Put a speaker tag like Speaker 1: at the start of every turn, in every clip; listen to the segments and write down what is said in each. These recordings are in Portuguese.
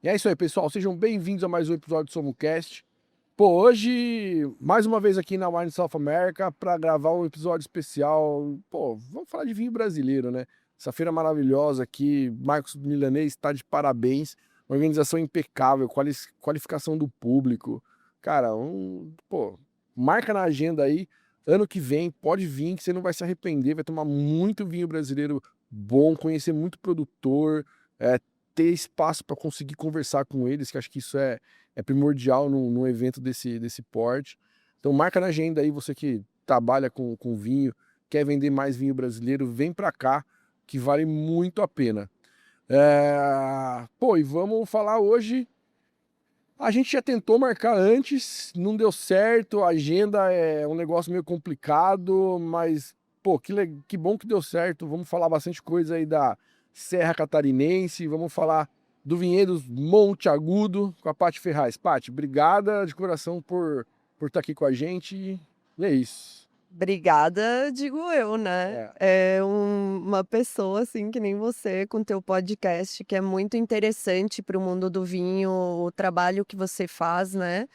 Speaker 1: E é isso aí, pessoal. Sejam bem-vindos a mais um episódio do SomoCast. Pô, hoje, mais uma vez aqui na Wine South America para gravar um episódio especial. Pô, vamos falar de vinho brasileiro, né? Essa feira maravilhosa aqui, Marcos Milanês está de parabéns. Organização impecável, qualificação do público. Cara, pô, marca na agenda aí. Ano que vem, pode vir que você não vai se arrepender. Vai tomar muito vinho brasileiro bom, conhecer muito produtor. Ter espaço para conseguir conversar com eles, que acho que isso é primordial num evento desse porte. Então marca na agenda aí, você que trabalha com vinho, quer vender mais vinho brasileiro, vem para cá, que vale muito a pena. Pô, e vamos falar hoje. A gente já tentou marcar antes, não deu certo, a agenda é um negócio meio complicado, mas, pô, que bom que deu certo. Vamos falar bastante coisa aí da Serra Catarinense, vamos falar do Vinhedos Monte Agudo com a Paty Ferraz. Paty, obrigada de coração por estar aqui com a gente. E é isso.
Speaker 2: Obrigada, digo eu, né?
Speaker 1: É,
Speaker 2: É uma pessoa assim que nem você, com teu podcast, que é muito interessante para o mundo do vinho, o trabalho que você faz, né?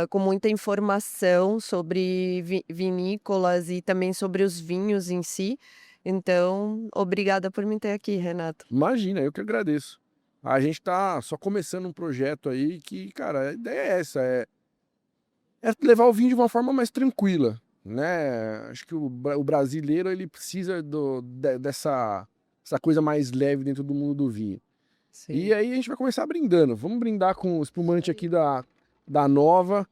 Speaker 2: Com muita informação sobre vinícolas e também sobre os vinhos em si. Então, obrigada por me ter aqui, Renato.
Speaker 1: imagina, eu que agradeço. A gente tá só começando um projeto aí que, cara, a ideia é essa, é levar o vinho de uma forma mais tranquila, né? Acho que o brasileiro ele precisa dessa essa coisa mais leve dentro do mundo do vinho. E
Speaker 2: Sim.
Speaker 1: aí a gente vai começar brindando. Vamos brindar com o espumante aqui da Nova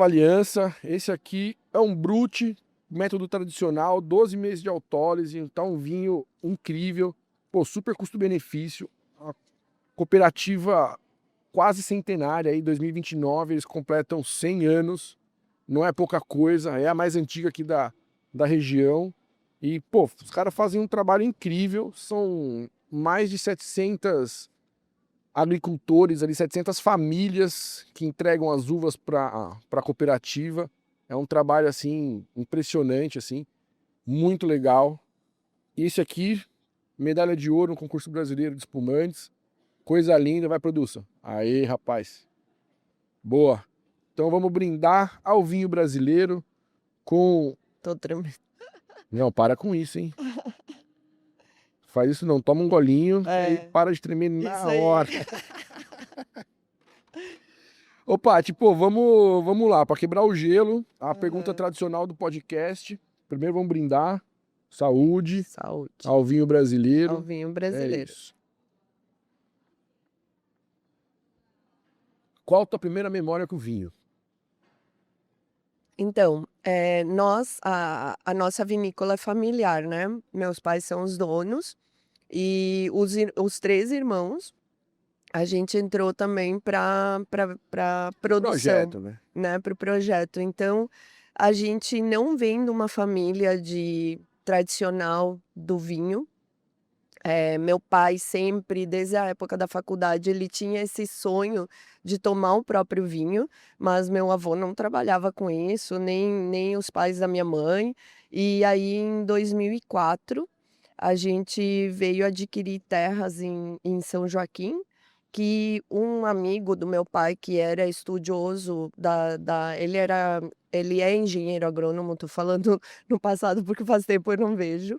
Speaker 1: Aliança. Esse aqui é um Brut, método tradicional, 12 meses de autólise, então um vinho incrível, pô, super custo-benefício. Uma cooperativa quase centenária aí, 2029, eles completam 100 anos. Não é pouca coisa, é a mais antiga aqui da região. E, pô, os caras fazem um trabalho incrível, são mais de 700 agricultores ali, 700 famílias que entregam as uvas para a cooperativa. É um trabalho, assim, impressionante, assim, muito legal. E esse aqui, medalha de ouro no concurso brasileiro de espumantes. Coisa linda, vai produção. Aí, rapaz. Boa. Então vamos brindar ao vinho brasileiro com.
Speaker 2: Tô tremendo.
Speaker 1: Não, para com isso, hein? Faz isso não, toma um golinho e aí
Speaker 2: É,
Speaker 1: para de tremer
Speaker 2: isso
Speaker 1: na
Speaker 2: aí.
Speaker 1: hora. Opa, tipo, vamos lá, para quebrar o gelo, a pergunta
Speaker 2: Aham.
Speaker 1: tradicional do podcast. Primeiro vamos brindar. Saúde
Speaker 2: Saúde.
Speaker 1: ao vinho
Speaker 2: Ao
Speaker 1: brasileiro.
Speaker 2: vinho
Speaker 1: É
Speaker 2: brasileiro.
Speaker 1: isso. Qual a tua primeira memória com o vinho?
Speaker 2: Então, a nossa vinícola é familiar, né, meus pais são os donos, e os 3 irmãos, a gente entrou também para produção,
Speaker 1: Projeto, né?
Speaker 2: né, para o projeto. Então, a gente não vem de uma família de tradicional do vinho. Meu pai sempre, desde a época da faculdade, ele tinha esse sonho de tomar o próprio vinho, mas meu avô não trabalhava com isso, nem os pais da minha mãe. E aí, em 2004, a gente veio adquirir terras em São Joaquim, que um amigo do meu pai, que era estudioso ele é engenheiro agrônomo, tô falando no passado, porque faz tempo eu não vejo.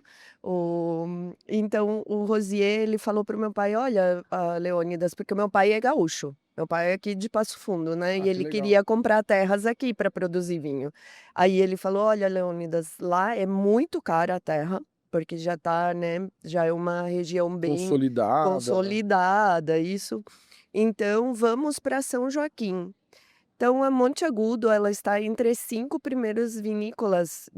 Speaker 2: Então o Rosier, ele falou para o meu pai: "Olha, Leônidas", porque o meu pai é gaúcho, meu pai é aqui de Passo Fundo, né,
Speaker 1: Ah,
Speaker 2: e
Speaker 1: que
Speaker 2: ele
Speaker 1: legal.
Speaker 2: queria comprar terras aqui para produzir vinho. Aí ele falou: "Olha, Leônidas, lá é muito cara a terra, porque já tá, né, já é uma região bem
Speaker 1: Consolidada, né?
Speaker 2: consolidada, isso. Então vamos para São Joaquim". Então a Monte Agudo, ela está entre as 5 primeiras vinícolas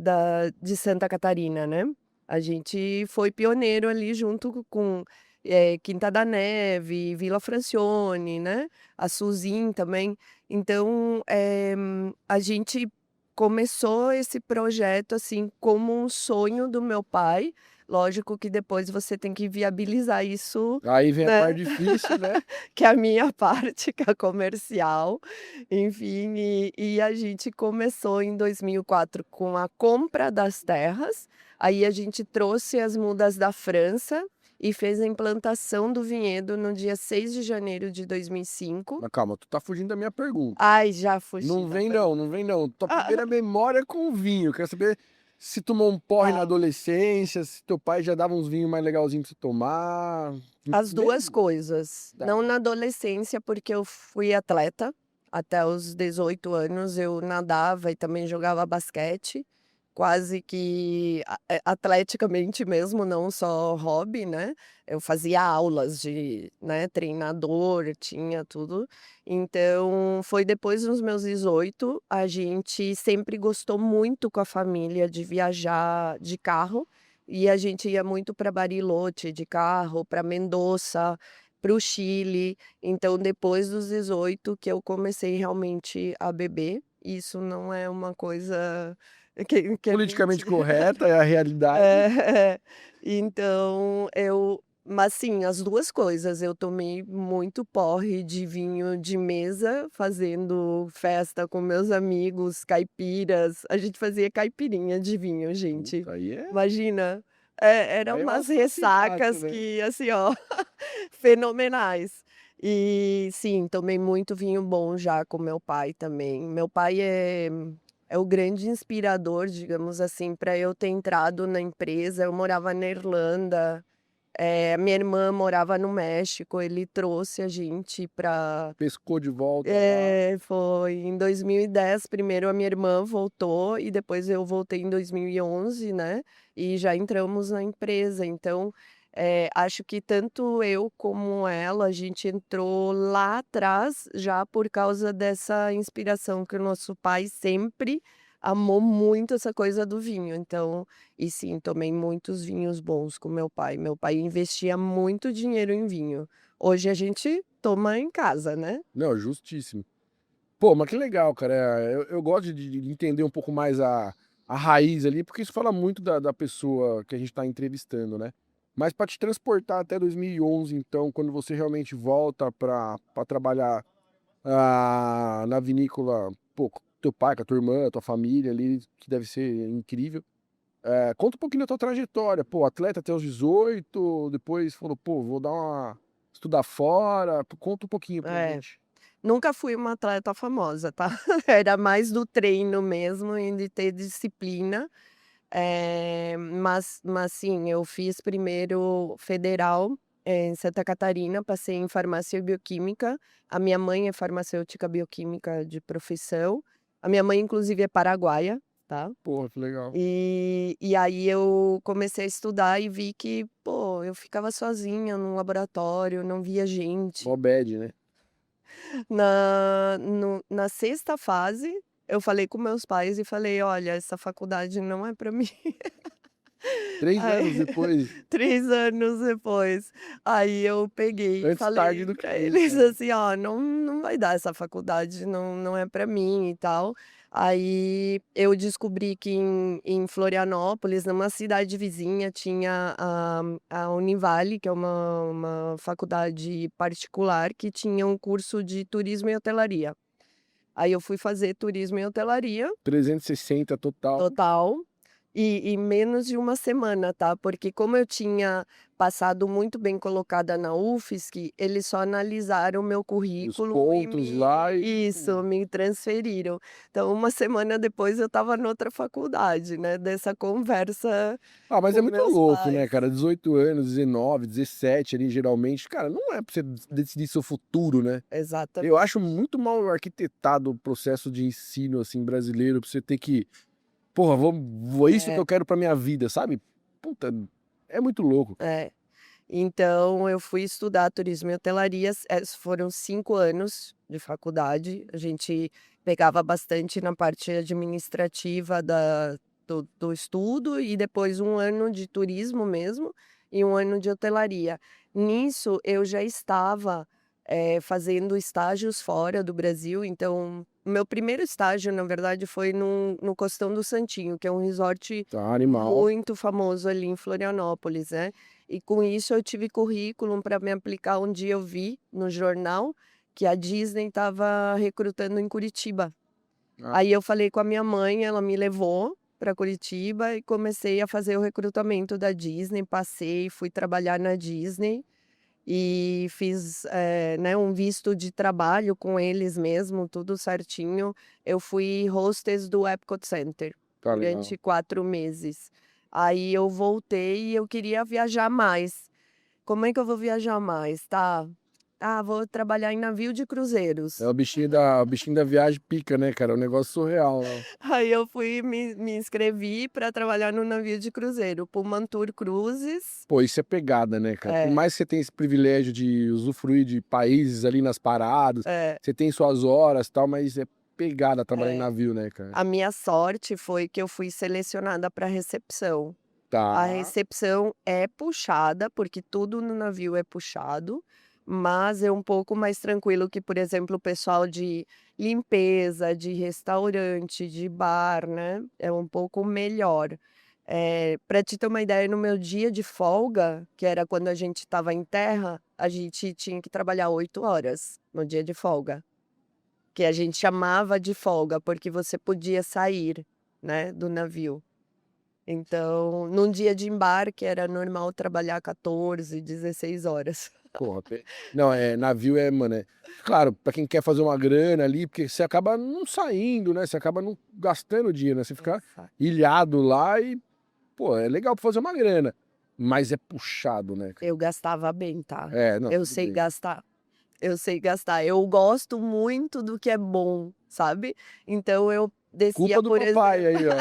Speaker 2: de Santa Catarina, né. A gente foi pioneiro ali junto com, Quinta da Neve, Vila Francione, né, a Suzin também. Então, a gente começou esse projeto, assim, como um sonho do meu pai. Lógico que depois você tem que viabilizar isso,
Speaker 1: Aí vem a
Speaker 2: né.
Speaker 1: parte difícil, né?
Speaker 2: Que é a minha parte, que é a comercial, enfim, e a gente começou em 2004 com a compra das terras, aí a gente trouxe as mudas da França, e fez a implantação do vinhedo no dia 6 de janeiro de 2005.
Speaker 1: Mas calma, tu tá fugindo da minha pergunta.
Speaker 2: Ai, já fugi
Speaker 1: Não
Speaker 2: da
Speaker 1: vem
Speaker 2: pergunta.
Speaker 1: não, não vem não. Tua
Speaker 2: Ah,
Speaker 1: primeira memória com o vinho. Quero saber se tomou um porre na
Speaker 2: tá.
Speaker 1: adolescência, se teu pai já dava uns vinhos mais legalzinhos pra você tomar.
Speaker 2: As duas
Speaker 1: Mesmo?
Speaker 2: coisas.
Speaker 1: Tá.
Speaker 2: Não na adolescência, porque eu fui atleta. Até os 18 anos eu nadava e também jogava basquete. Quase que atleticamente mesmo, não só hobby, né? Eu fazia aulas de, né, treinador, tinha tudo. Então, foi depois dos meus 18, a gente sempre gostou muito com a família de viajar de carro. E a gente ia muito para Bariloche de carro, para Mendoza, para o Chile. Então, depois dos 18 que eu comecei realmente a beber. Isso não é uma coisa que é
Speaker 1: Politicamente
Speaker 2: mentira.
Speaker 1: correta, é a realidade.
Speaker 2: É, então mas sim, as 2 coisas, eu tomei muito porre de vinho de mesa, fazendo festa com meus amigos, caipiras, a gente fazia caipirinha de vinho, gente.
Speaker 1: Puta, aí é,
Speaker 2: Imagina, eram
Speaker 1: aí é um
Speaker 2: umas
Speaker 1: assassinato,
Speaker 2: ressacas
Speaker 1: né?
Speaker 2: que, assim, ó, fenomenais. E sim, tomei muito vinho bom já com meu pai também. Meu pai é o grande inspirador, digamos assim, para eu ter entrado na empresa. Eu morava na Irlanda, minha irmã morava no México, ele trouxe a gente para.
Speaker 1: Pescou de volta lá.
Speaker 2: Foi em 2010, primeiro a minha irmã voltou e depois eu voltei em 2011, né? E já entramos na empresa. Então, acho que tanto eu como ela, a gente entrou lá atrás já por causa dessa inspiração que o nosso pai sempre amou muito essa coisa do vinho. Então, e sim, tomei muitos vinhos bons com meu pai. Meu pai investia muito dinheiro em vinho. Hoje a gente toma em casa, né?
Speaker 1: Não, justíssimo. Pô, mas que legal, cara. Eu gosto de entender um pouco mais a raiz ali, porque isso fala muito da pessoa que a gente tá entrevistando, né? Mas para te transportar até 2011, então, quando você realmente volta para trabalhar na vinícola, pô, com teu pai, com a tua irmã, tua família ali, que deve ser incrível. Conta um pouquinho da tua trajetória. Pô, atleta até os 18, depois falou, pô, vou dar uma estudar fora. Conta um pouquinho pra
Speaker 2: É.
Speaker 1: gente.
Speaker 2: Nunca fui uma atleta famosa, tá? Era mais do treino mesmo e de ter disciplina. Mas sim, eu fiz primeiro federal, em Santa Catarina, passei em farmácia e bioquímica. A minha mãe é farmacêutica bioquímica de profissão. A minha mãe, inclusive, é paraguaia, tá?
Speaker 1: Porra, que legal.
Speaker 2: E aí eu comecei a estudar e vi que, pô, eu ficava sozinha num laboratório, não via gente.
Speaker 1: Mó bad, né?
Speaker 2: Na sexta fase, eu falei com meus pais e falei: "Olha, essa faculdade não é para mim".
Speaker 1: 3 anos
Speaker 2: Aí,
Speaker 1: depois,
Speaker 2: 3 anos depois, aí eu peguei e
Speaker 1: antes tarde
Speaker 2: falei
Speaker 1: do que
Speaker 2: para
Speaker 1: nunca,
Speaker 2: eles
Speaker 1: né?
Speaker 2: assim: "Ó, não vai dar essa faculdade, não é para mim e tal". Aí eu descobri que em Florianópolis, numa cidade vizinha, tinha a Univale, que é uma faculdade particular que tinha um curso de turismo e hotelaria. Aí eu fui fazer turismo e hotelaria
Speaker 1: 360 total.
Speaker 2: total, e menos de uma semana, tá, porque como eu tinha passado muito bem colocada na UFSC, eles só analisaram o meu
Speaker 1: Os
Speaker 2: currículo e
Speaker 1: pontos lá e
Speaker 2: me transferiram. Então uma semana depois eu estava noutra faculdade, né, dessa conversa
Speaker 1: ah, mas é
Speaker 2: com
Speaker 1: muito
Speaker 2: meus
Speaker 1: louco, né,
Speaker 2: pais.
Speaker 1: cara? 18 anos, 19, 17 ali, geralmente. Cara, não é pra você decidir seu futuro, né? Eu
Speaker 2: Exatamente.
Speaker 1: acho muito mal arquitetado o processo de ensino, assim, brasileiro, pra você ter que, porra, é isso que
Speaker 2: É,
Speaker 1: eu quero pra minha vida, sabe? Puta, é muito louco.
Speaker 2: é. Então eu fui estudar turismo e hotelaria, foram 5 anos de faculdade, a gente pegava bastante na parte administrativa do estudo e depois um ano de turismo mesmo e um ano de hotelaria. Nisso eu já estava, fazendo estágios fora do Brasil, então o meu primeiro estágio na verdade foi no Costão do Santinho, que é um resort
Speaker 1: Tá, animal.
Speaker 2: muito famoso ali em Florianópolis, né. E com isso eu tive currículo para me aplicar. Um dia eu vi no jornal que a Disney estava recrutando em Curitiba.
Speaker 1: Ah,
Speaker 2: Aí eu falei com a minha mãe, ela me levou, para Curitiba e comecei a fazer o recrutamento da Disney, passei, fui trabalhar na Disney e fiz, né, um visto de trabalho com eles mesmo, tudo certinho. Eu fui hostess do Epcot Center
Speaker 1: Tá
Speaker 2: durante
Speaker 1: legal.
Speaker 2: 4 meses. Aí eu voltei e eu queria viajar mais. Como é que eu vou viajar mais? Tá, vou trabalhar em navio de cruzeiros.
Speaker 1: O bichinho da viagem pica, né, cara? É um negócio surreal lá.
Speaker 2: Aí eu fui me inscrevi para trabalhar no navio de cruzeiro, Pullman Tour Cruises.
Speaker 1: Pô, isso é pegada, né, cara? Por
Speaker 2: É,
Speaker 1: mais que você tenha esse privilégio de usufruir de países ali nas paradas,
Speaker 2: é,
Speaker 1: você tem suas horas e tal, mas é pegada trabalhar em
Speaker 2: é.
Speaker 1: navio, né, cara?
Speaker 2: A minha sorte foi que eu fui selecionada para recepção. A
Speaker 1: Tá.
Speaker 2: recepção é puxada, porque tudo no navio é puxado, mas é um pouco mais tranquilo que, por exemplo, o pessoal de limpeza, de restaurante, de bar, né, é um pouco melhor. Pra te ter uma ideia, no meu dia de folga, que era quando a gente estava em terra, a gente tinha que trabalhar 8 horas no dia de folga, que a gente chamava de folga, porque você podia sair, né, do navio. Então, num dia de embarque era normal trabalhar 14, 16 horas.
Speaker 1: Porra, não, navio mano, claro, pra quem quer fazer uma grana ali, porque você acaba não saindo, né? Você acaba não gastando dinheiro, né? Você fica
Speaker 2: Exato.
Speaker 1: ilhado lá e, pô, é legal pra fazer uma grana, mas é puxado, né, cara?
Speaker 2: Eu gastava bem, tá.
Speaker 1: Não,
Speaker 2: Eu
Speaker 1: tudo
Speaker 2: sei
Speaker 1: bem.
Speaker 2: gastar, eu sei gastar. Eu gosto muito do que é bom, sabe. Então eu
Speaker 1: Culpa
Speaker 2: descia,
Speaker 1: do
Speaker 2: por
Speaker 1: papai
Speaker 2: exemplo
Speaker 1: aí, ó.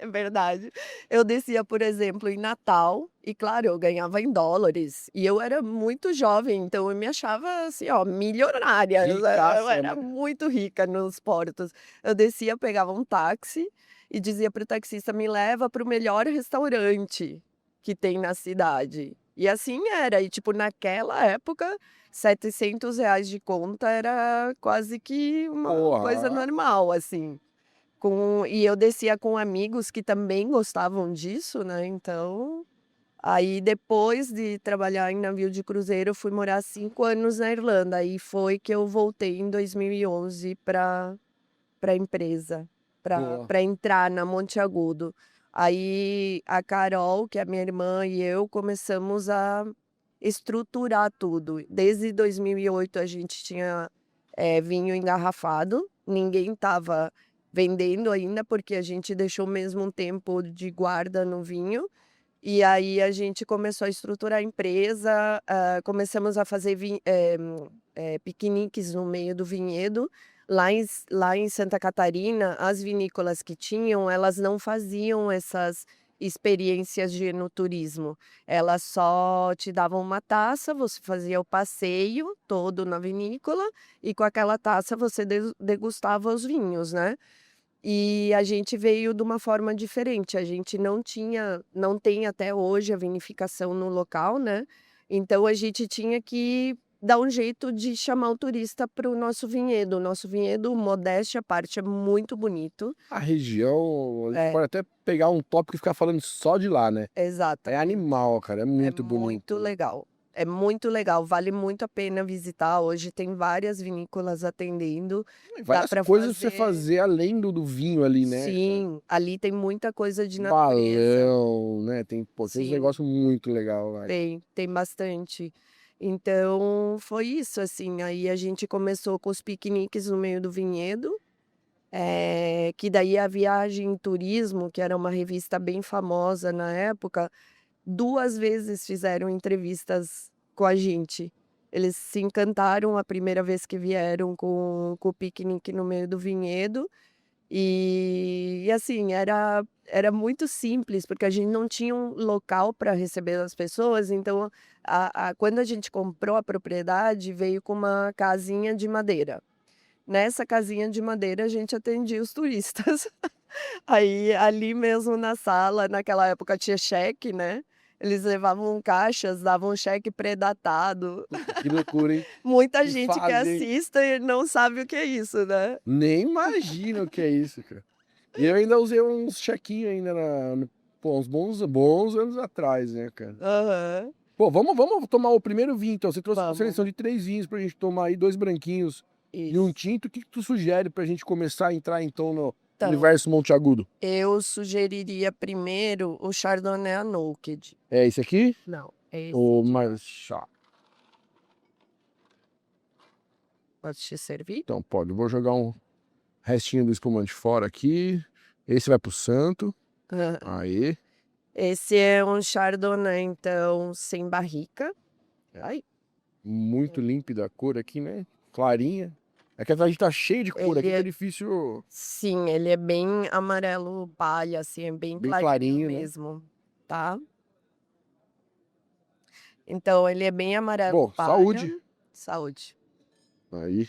Speaker 2: é verdade. Eu descia, por exemplo, em Natal e, claro, eu ganhava em dólares e eu era muito jovem, então eu me achava, assim, ó, milionária. Eu
Speaker 1: Ricaça,
Speaker 2: era
Speaker 1: né?
Speaker 2: muito rica nos portos. Eu descia, pegava um táxi e dizia para o taxista: "Me leva para o melhor restaurante que tem na cidade". E assim era, e tipo, naquela época, R$ 700 de conta era quase que uma coisa
Speaker 1: Porra.
Speaker 2: normal, assim. E eu descia com amigos que também gostavam disso, né, então aí depois de trabalhar em navio de cruzeiro, eu fui morar 5 anos na Irlanda, aí foi que eu voltei em 2011 para a empresa,
Speaker 1: Pô,
Speaker 2: para entrar na Monte Agudo. Aí a Carol, que é a minha irmã, e eu começamos a estruturar tudo. Desde 2008 a gente tinha, vinho engarrafado, ninguém estava vendendo ainda, porque a gente deixou mesmo um tempo de guarda no vinho, e aí a gente começou a estruturar a empresa, começamos a fazer piqueniques no meio do vinhedo. Lá em Santa Catarina, as vinícolas que tinham, elas não faziam essas experiências de enoturismo. Elas só te davam uma taça, você fazia o passeio todo na vinícola e com aquela taça você degustava os vinhos, né. E a gente veio de uma forma diferente, a gente não tem até hoje a vinificação no local, né, então a gente tinha que dar um jeito de chamar o turista para o nosso vinhedo, modéstia à parte, é muito bonito.
Speaker 1: a região, a gente
Speaker 2: É,
Speaker 1: pode até pegar um tópico e ficar falando só de lá, né? É
Speaker 2: exatamente.
Speaker 1: animal, cara, é
Speaker 2: É
Speaker 1: muito
Speaker 2: muito
Speaker 1: bonito.
Speaker 2: legal. É muito legal, vale muito a pena visitar, hoje tem várias vinícolas atendendo,
Speaker 1: E
Speaker 2: dá
Speaker 1: várias
Speaker 2: para
Speaker 1: coisas pra você
Speaker 2: fazer.
Speaker 1: fazer além do vinho ali, né, cara?
Speaker 2: Sim, ali tem muita coisa de natureza.
Speaker 1: Balão, né? Tem uns
Speaker 2: Sim.
Speaker 1: negócios muito legal lá.
Speaker 2: Tem bastante. Então, foi isso, assim, aí a gente começou com os piqueniques no meio do vinhedo, que daí a Viagem e Turismo, que era uma revista bem famosa na época, 2 vezes fizeram entrevistas com a gente. Eles se encantaram a primeira vez que vieram com o piquenique no meio do vinhedo, e assim, era muito simples, porque a gente não tinha um local para receber as pessoas, então quando a gente comprou a propriedade, veio com uma casinha de madeira. Nessa casinha de madeira, a gente atendia os turistas. Aí, ali mesmo na sala, naquela época tinha cheque, né, eles levavam caixas, davam cheque pré-datado.
Speaker 1: Puta, que loucura, hein?
Speaker 2: Muita
Speaker 1: Que
Speaker 2: gente que
Speaker 1: fase, hein?
Speaker 2: assista e não sabe o que é isso, né.
Speaker 1: Nem imagino o que é isso, cara. E eu ainda usei uns chequinhos ainda pô, uns bons anos atrás, né, cara?
Speaker 2: Aham.
Speaker 1: Pô, vamos tomar o primeiro vinho, então. Você trouxe uma
Speaker 2: Vamos.
Speaker 1: seleção de 3 vinhos pra gente tomar aí, 2 branquinhos e um
Speaker 2: Isso.
Speaker 1: tinto. O que que tu sugere pra gente começar a entrar, então,
Speaker 2: Então,
Speaker 1: Universo Monte Agudo?
Speaker 2: eu sugeriria primeiro o Chardonnay Naked.
Speaker 1: É esse aqui?
Speaker 2: Não, é esse.
Speaker 1: Ou mais chá?
Speaker 2: Pode te servir?
Speaker 1: Então pode. Eu vou jogar um restinho do espumante fora aqui. Esse vai pro santo.
Speaker 2: Ah,
Speaker 1: Aí.
Speaker 2: esse é um Chardonnay, então, sem barrica. Ai,
Speaker 1: Muito límpida a cor aqui, né? Clarinha. É que a gente tá cheio de cor aqui,
Speaker 2: Ele
Speaker 1: tá
Speaker 2: é-
Speaker 1: difícil.
Speaker 2: sim, ele é bem amarelo palha, assim, é bem
Speaker 1: Bem
Speaker 2: clarinho
Speaker 1: clarinho, né?
Speaker 2: mesmo, tá? Então, ele é bem amarelo
Speaker 1: Bom,
Speaker 2: palha.
Speaker 1: saúde.
Speaker 2: Saúde.
Speaker 1: Aí.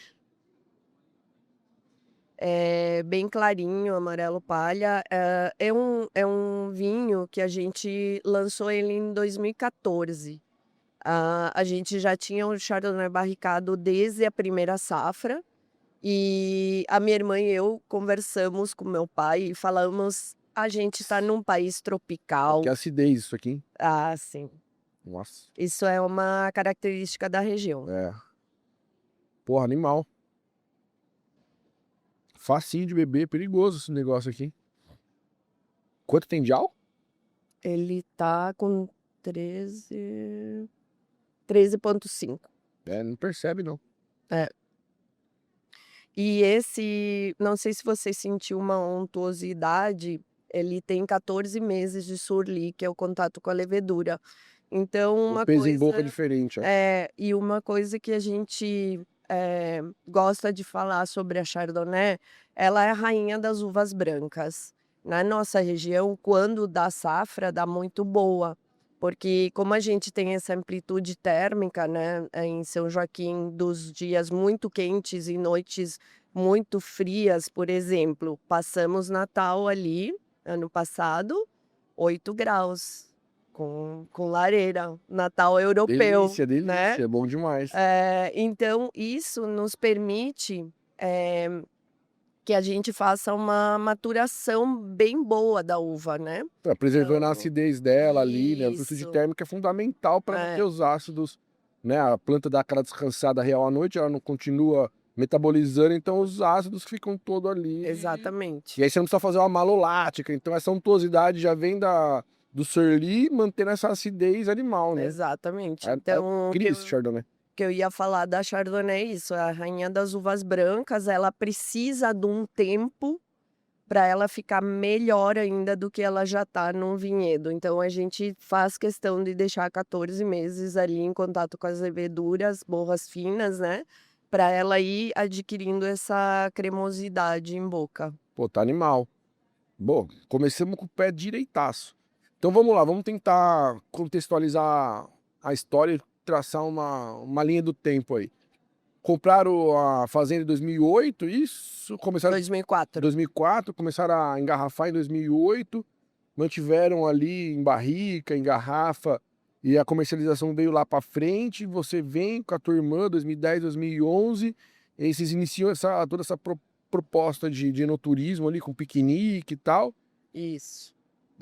Speaker 2: É bem clarinho, amarelo palha. É um vinho que a gente lançou ele em 2014. A gente já tinha o Chardonnay barricado desde a primeira safra. E a minha irmã e eu conversamos com meu pai e falamos: a gente está num país tropical.
Speaker 1: Que acidez isso aqui, hein?
Speaker 2: Ah, sim.
Speaker 1: Nossa.
Speaker 2: Isso é uma característica da região.
Speaker 1: É. Porra, animal. Facinho de beber, perigoso esse negócio aqui. Quanto tem de álcool?
Speaker 2: Ele tá com 13,5.
Speaker 1: É, não percebe não.
Speaker 2: E esse, não sei se você sentiu uma untuosidade, ele tem 14 meses de surli, que é o contato com a levedura. Então,
Speaker 1: O
Speaker 2: uma
Speaker 1: peso em boca é
Speaker 2: coisa,
Speaker 1: diferente, ó.
Speaker 2: e uma coisa que a gente gosta de falar sobre a Chardonnay, ela é a rainha das uvas brancas. Na nossa região, quando dá safra, dá muito boa, porque como a gente tem essa amplitude térmica, né, em São Joaquim, dos dias muito quentes e noites muito frias, por exemplo, passamos Natal ali, ano passado, 8 graus, com lareira, Natal europeu,
Speaker 1: Delícia, delícia,
Speaker 2: né?
Speaker 1: é bom demais.
Speaker 2: Então, isso nos permite que a gente faça uma maturação bem boa da uva, né?
Speaker 1: Tá preservando a
Speaker 2: Então,
Speaker 1: acidez dela ali, né? A amplitude
Speaker 2: isso.
Speaker 1: térmica é fundamental para manter os ácidos, né? A planta dá aquela descansada real à noite, ela não continua metabolizando, então os ácidos ficam todo ali.
Speaker 2: Exatamente.
Speaker 1: E aí você não precisa fazer uma malolática, então essa untuosidade já vem do surli, mantendo essa acidez animal, né?
Speaker 2: Exatamente.
Speaker 1: É
Speaker 2: Então,
Speaker 1: incrível esse Chardonnay.
Speaker 2: que eu ia falar da Chardonnay é isso, a rainha das uvas brancas, ela precisa de um tempo para ela ficar melhor ainda do que ela já está no vinhedo. Então a gente faz questão de deixar 14 meses ali em contato com as leveduras, borras finas, né? Para ela ir adquirindo essa cremosidade em boca.
Speaker 1: Pô, tá animal. Bom, começamos com o pé direitaço. Então vamos lá, vamos tentar contextualizar a história e traçar uma linha do tempo aí. Compraram a fazenda em 2008, isso? Começaram em
Speaker 2: 2004.
Speaker 1: 2004, começaram a engarrafar em 2008, mantiveram ali em barrica, em garrafa, e a comercialização veio lá para frente. Você vem com a tua irmã, 2010, 2011, e aí vocês iniciam toda essa proposta de enoturismo ali, com piquenique e tal.
Speaker 2: Isso.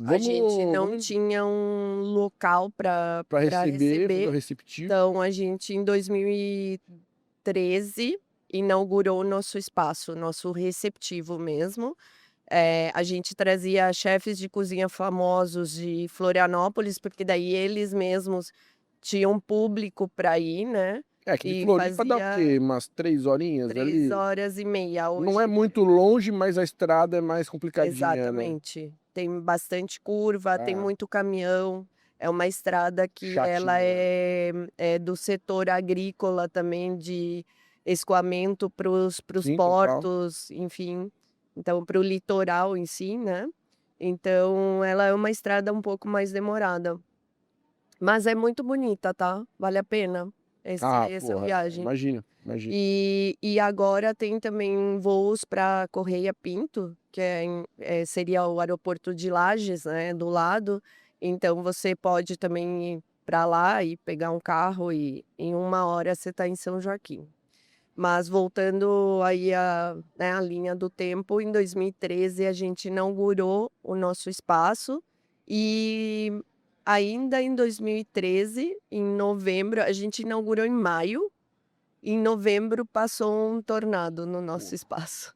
Speaker 2: A
Speaker 1: Vamos,
Speaker 2: gente não
Speaker 1: vamos
Speaker 2: tinha um local para
Speaker 1: para receber, fazer o
Speaker 2: receber.
Speaker 1: receptivo.
Speaker 2: Então, a gente, em 2013, inaugurou o nosso espaço, nosso receptivo mesmo. A gente trazia chefes de cozinha famosos de Florianópolis, porque daí eles mesmos tinham público para ir, né?
Speaker 1: É, que de
Speaker 2: E
Speaker 1: Floripa dá o
Speaker 2: fazia
Speaker 1: quê? Umas 3 horinhas
Speaker 2: 3
Speaker 1: ali?
Speaker 2: horas e meia.
Speaker 1: Não é
Speaker 2: Hoje,
Speaker 1: muito longe, mas a estrada é mais complicadinha, né?
Speaker 2: exatamente. Tem bastante curva, tem
Speaker 1: Ah,
Speaker 2: muito caminhão. É uma estrada que ela
Speaker 1: chatinha.
Speaker 2: é do setor agrícola também, de escoamento para os
Speaker 1: Sim, total.
Speaker 2: portos, enfim. Então, para o litoral em si, né? Então, ela é uma estrada um pouco mais demorada. Mas é muito bonita, tá? Vale a pena essa
Speaker 1: Porra,
Speaker 2: viagem.
Speaker 1: imagina.
Speaker 2: E agora tem também voos para Correia Pinto, que seria o aeroporto de Lages, né, do lado. Então você pode também ir para lá e pegar um carro e em 1 hora você está em São Joaquim. Mas voltando aí a linha do tempo, em 2013 a gente inaugurou o nosso espaço e ainda em 2013, em novembro, a gente inaugurou em maio. Em novembro passou um tornado no nosso espaço.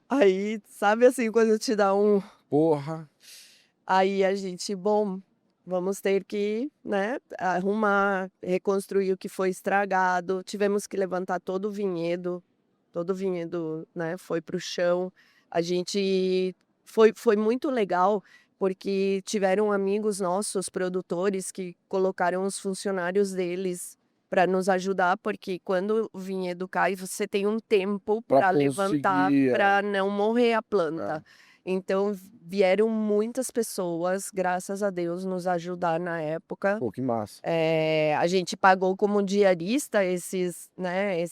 Speaker 2: Aí, sabe assim, quando te dá um.
Speaker 1: Porra.
Speaker 2: Aí a gente, bom, vamos ter que, né, arrumar, reconstruir o que foi estragado. Tivemos que levantar todo o vinhedo, né, foi para o chão. A gente foi muito legal, porque tiveram amigos nossos, produtores, que colocaram os funcionários deles para nos ajudar, porque quando o vinhedo cai, você tem um tempo
Speaker 1: Pra
Speaker 2: para levantar,
Speaker 1: conseguir.
Speaker 2: para não morrer a
Speaker 1: É.
Speaker 2: planta. Então vieram muitas pessoas, graças a Deus, nos ajudar na época.
Speaker 1: Pô, que massa.
Speaker 2: A gente pagou como diarista esses, né,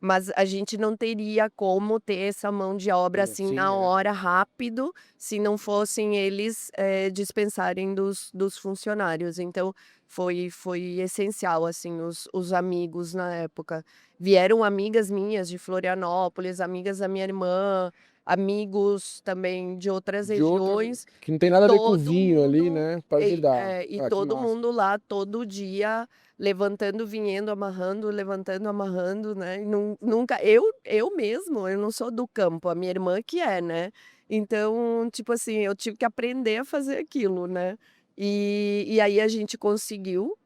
Speaker 2: mas a gente não teria como ter essa mão de obra assim
Speaker 1: Sim,
Speaker 2: na
Speaker 1: é.
Speaker 2: hora, rápido, se não fossem eles dispensarem dos funcionários. Então foi essencial, assim, os amigos na época. Vieram amigas minhas de Florianópolis, amigas da minha irmã, amigos também de outras
Speaker 1: De outras.
Speaker 2: regiões,
Speaker 1: Que não tem
Speaker 2: e
Speaker 1: nada a ver com
Speaker 2: todo
Speaker 1: vinho ali,
Speaker 2: mundo
Speaker 1: né? Pra ajudar.
Speaker 2: e
Speaker 1: Ah, que
Speaker 2: todo
Speaker 1: massa.
Speaker 2: mundo lá, todo dia, levantando, vinhendo, amarrando, levantando, amarrando, né, e nunca eu mesmo, eu não sou do campo, a minha irmã que é, né. Então, tipo assim, eu tive que aprender a fazer aquilo, né. E aí a gente conseguiu,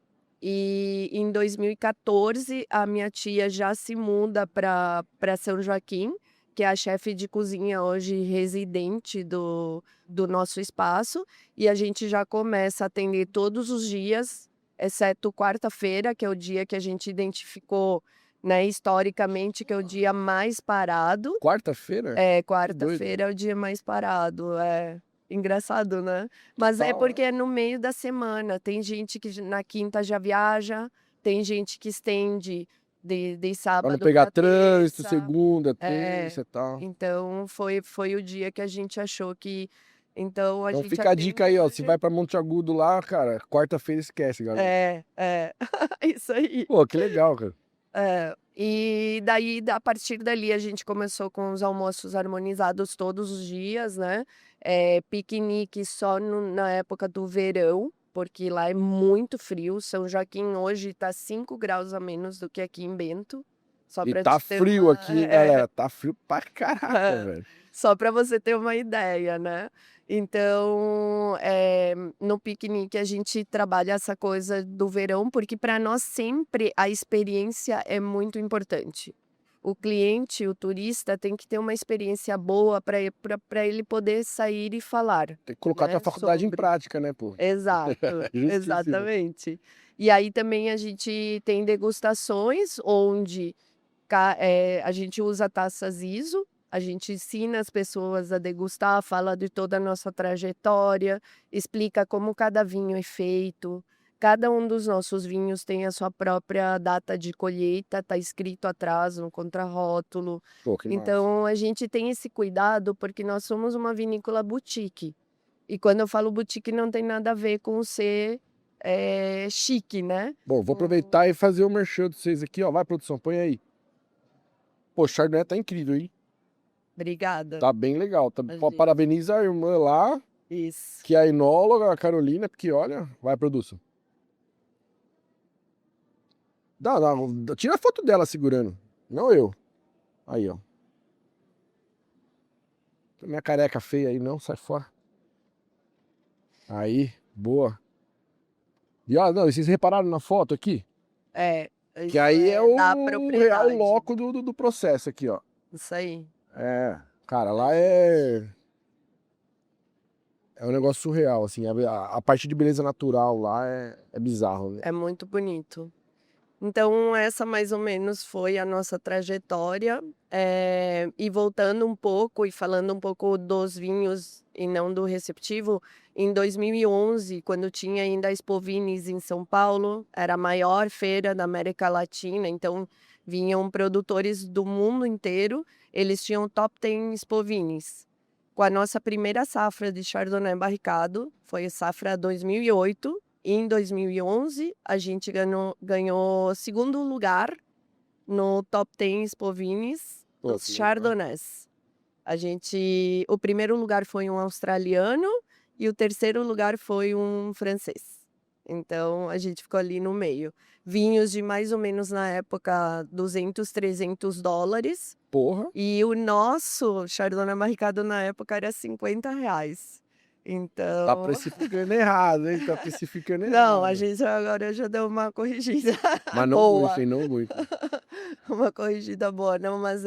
Speaker 2: e em 2014 a minha tia já se muda para São Joaquim, que é a chefe de cozinha hoje residente do nosso espaço, e a gente já começa a atender todos os dias, exceto quarta-feira, que é o dia que a gente identificou, né, historicamente, que é o dia mais parado.
Speaker 1: Quarta-feira? Que doido.
Speaker 2: Quarta-feira é o dia mais parado, é. Engraçado, né. Mas é
Speaker 1: Total, né?
Speaker 2: porque é no meio da semana, tem gente que na quinta já viaja, tem gente que estende de
Speaker 1: Pra não
Speaker 2: sábado
Speaker 1: pegar
Speaker 2: para
Speaker 1: trânsito,
Speaker 2: terça.
Speaker 1: segunda,
Speaker 2: É,
Speaker 1: terça e tal.
Speaker 2: então foi o dia que a gente achou que então a
Speaker 1: Então
Speaker 2: gente
Speaker 1: fica a dica
Speaker 2: atende
Speaker 1: aí, ó. Se
Speaker 2: hoje.
Speaker 1: vai pra Monte Agudo lá, cara, quarta-feira esquece, galera.
Speaker 2: É, isso aí.
Speaker 1: Pô, que legal, cara.
Speaker 2: E daí, a partir dali, a gente começou com os almoços harmonizados todos os dias, né, piquenique só na época do verão, porque lá é muito frio. São Joaquim hoje tá 5 graus a menos do que aqui em Bento, só
Speaker 1: E
Speaker 2: para
Speaker 1: tá
Speaker 2: te ter
Speaker 1: frio
Speaker 2: uma
Speaker 1: aqui, hein, galera. Tá frio pra caraca,
Speaker 2: É,
Speaker 1: velho.
Speaker 2: só para você ter uma ideia, né. Então, no piquenique a gente trabalha essa coisa do verão, porque para nós sempre a experiência é muito importante. O cliente, o turista tem que ter uma experiência boa para ele poder sair e falar,
Speaker 1: Tem que colocar tua
Speaker 2: né,
Speaker 1: faculdade em
Speaker 2: sobre.
Speaker 1: prática, né, pô?
Speaker 2: Exato,
Speaker 1: Justíssimo.
Speaker 2: exatamente. E aí também a gente tem degustações onde a gente usa taças ISO, a gente ensina as pessoas a degustar, fala de toda a nossa trajetória, explica como cada vinho é feito. Cada um dos nossos vinhos tem a sua própria data de colheita, está escrito atrás no contrarótulo.
Speaker 1: Pô, que massa.
Speaker 2: Então a gente tem esse cuidado, porque nós somos uma vinícola boutique. E quando eu falo boutique não tem nada a ver com ser, chique, né.
Speaker 1: Bom, vou
Speaker 2: Com
Speaker 1: aproveitar e fazer o merchan de vocês aqui, ó. Vai, produção, põe aí. Pô, o Chardonnay tá incrível, hein?
Speaker 2: Obrigada,
Speaker 1: Tá bem legal. Tá... Pô,
Speaker 2: imagina.
Speaker 1: parabeniza a irmã lá,
Speaker 2: Isso.
Speaker 1: que é a enóloga, a Carolina, porque olha. Vai, produção. Tira a foto dela segurando. Não eu. Aí, ó. Minha careca feia aí, não, sai fora. Aí, boa. E ó, não, vocês repararam na foto aqui?
Speaker 2: É,
Speaker 1: Que
Speaker 2: isso
Speaker 1: aí é
Speaker 2: é da
Speaker 1: o real
Speaker 2: propriedade.
Speaker 1: loco do processo aqui, ó.
Speaker 2: Isso aí,
Speaker 1: É, cara, lá é um negócio surreal, assim. A parte de beleza natural lá é bizarro, né?
Speaker 2: é muito bonito. Então essa mais ou menos foi a nossa trajetória, e voltando um pouco e falando um pouco dos vinhos e não do receptivo, em 2011, quando tinha ainda a Expo Vinis em São Paulo, era a maior feira da América Latina, então vinham produtores do mundo inteiro, eles tinham o Top 10 Expo Vinis. Com a nossa primeira safra de Chardonnay barricado, foi a safra 2008, e em 2011 a gente ganhou segundo lugar no Top 10 Expo Vinis
Speaker 1: Pô,
Speaker 2: dos
Speaker 1: que legal.
Speaker 2: Chardonnays. O primeiro lugar foi um australiano e o terceiro lugar foi um francês. Então a gente ficou ali no meio. Vinhos de mais ou menos na época $200, $300.
Speaker 1: Porra,
Speaker 2: E o nosso Chardonnay barricado na época era R$ 50.
Speaker 1: tá
Speaker 2: Então,
Speaker 1: precificando errado, hein? Tá precificando
Speaker 2: não, a
Speaker 1: errado.
Speaker 2: gente agora já deu uma corrigida
Speaker 1: Mas não muito,
Speaker 2: boa.
Speaker 1: hein? Não muito.
Speaker 2: Uma corrigida boa, não, mas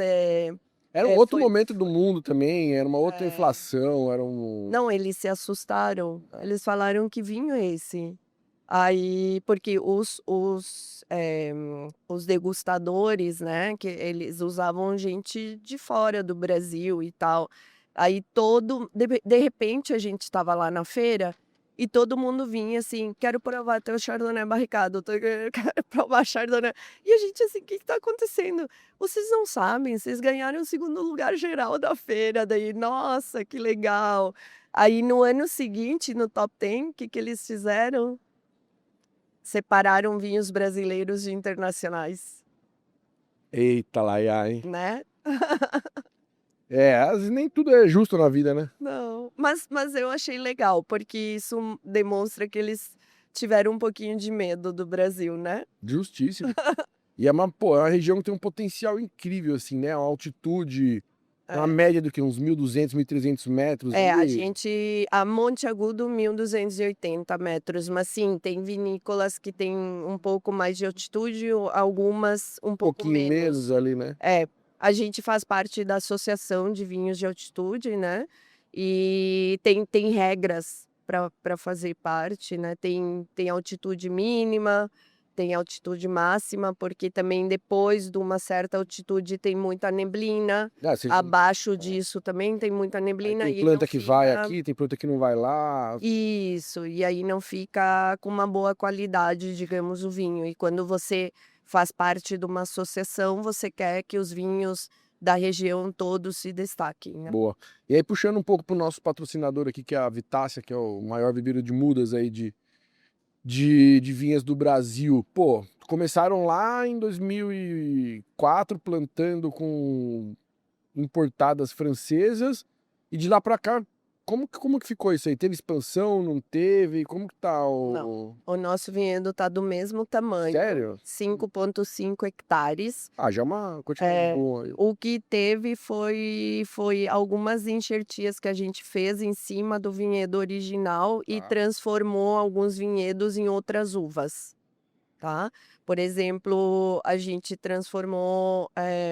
Speaker 1: Era um outro
Speaker 2: foi.
Speaker 1: momento do mundo também, era uma outra
Speaker 2: É,
Speaker 1: inflação, era um.
Speaker 2: não, eles se assustaram. Eles falaram que vinho é esse. Aí, porque os degustadores, né, que eles usavam gente de fora do Brasil e tal. Aí de repente a gente estava lá na feira e todo mundo vinha assim, quero provar teu Chardonnay barricado, quero provar Chardonnay. E a gente assim, o que está acontecendo? Vocês não sabem, vocês ganharam o segundo lugar geral da feira. Daí, nossa, que legal. Aí no ano seguinte, no Top 10, o que que eles fizeram? Separaram vinhos brasileiros de internacionais,
Speaker 1: Eita, laiá, hein?
Speaker 2: né.
Speaker 1: É, às vezes nem tudo é justo na vida, né?
Speaker 2: Não, mas eu achei legal, porque isso demonstra que eles tiveram um pouquinho de medo do Brasil, né.
Speaker 1: Justíssimo. E é uma região que tem um potencial incrível, assim, né? Uma altitude, uma
Speaker 2: É.
Speaker 1: média do que? Uns 1.200, 1.300 metros ali.
Speaker 2: A Monte Agudo 1.280 metros, mas sim, tem vinícolas que têm um pouco mais de altitude, algumas um
Speaker 1: Um
Speaker 2: pouco
Speaker 1: pouquinho menos
Speaker 2: menos.
Speaker 1: ali, né?
Speaker 2: É, a gente faz parte da Associação de Vinhos de Altitude, né, e tem regras para fazer parte, né, tem altitude mínima, tem altitude máxima, porque também depois de uma certa altitude tem muita neblina,
Speaker 1: Ah, você,
Speaker 2: abaixo disso também tem muita
Speaker 1: aí
Speaker 2: neblina
Speaker 1: tem
Speaker 2: e não
Speaker 1: planta que vai
Speaker 2: fica
Speaker 1: aqui, tem planta que não vai lá.
Speaker 2: isso, e aí não fica com uma boa qualidade, digamos, o vinho. E quando você faz parte de uma associação, você quer que os vinhos da região todos se destaquem, né.
Speaker 1: Boa. E aí, puxando um pouco pro nosso patrocinador aqui, que é a Vitácia, que é o maior viveiro de mudas aí de vinhas do Brasil. Pô, começaram lá em 2004 plantando com importadas francesas e de lá pra cá, como que ficou isso aí? Teve expansão, não teve? Como que tá
Speaker 2: Não,
Speaker 1: o...
Speaker 2: o nosso vinhedo está do mesmo tamanho,
Speaker 1: Sério?
Speaker 2: 5,5 hectares.
Speaker 1: Ah, já é uma quantidade
Speaker 2: É,
Speaker 1: boa.
Speaker 2: o que teve foi algumas enxertias que a gente fez em cima do vinhedo original e
Speaker 1: Ah,
Speaker 2: transformou alguns vinhedos em outras uvas. Tá? Por exemplo, a gente transformou,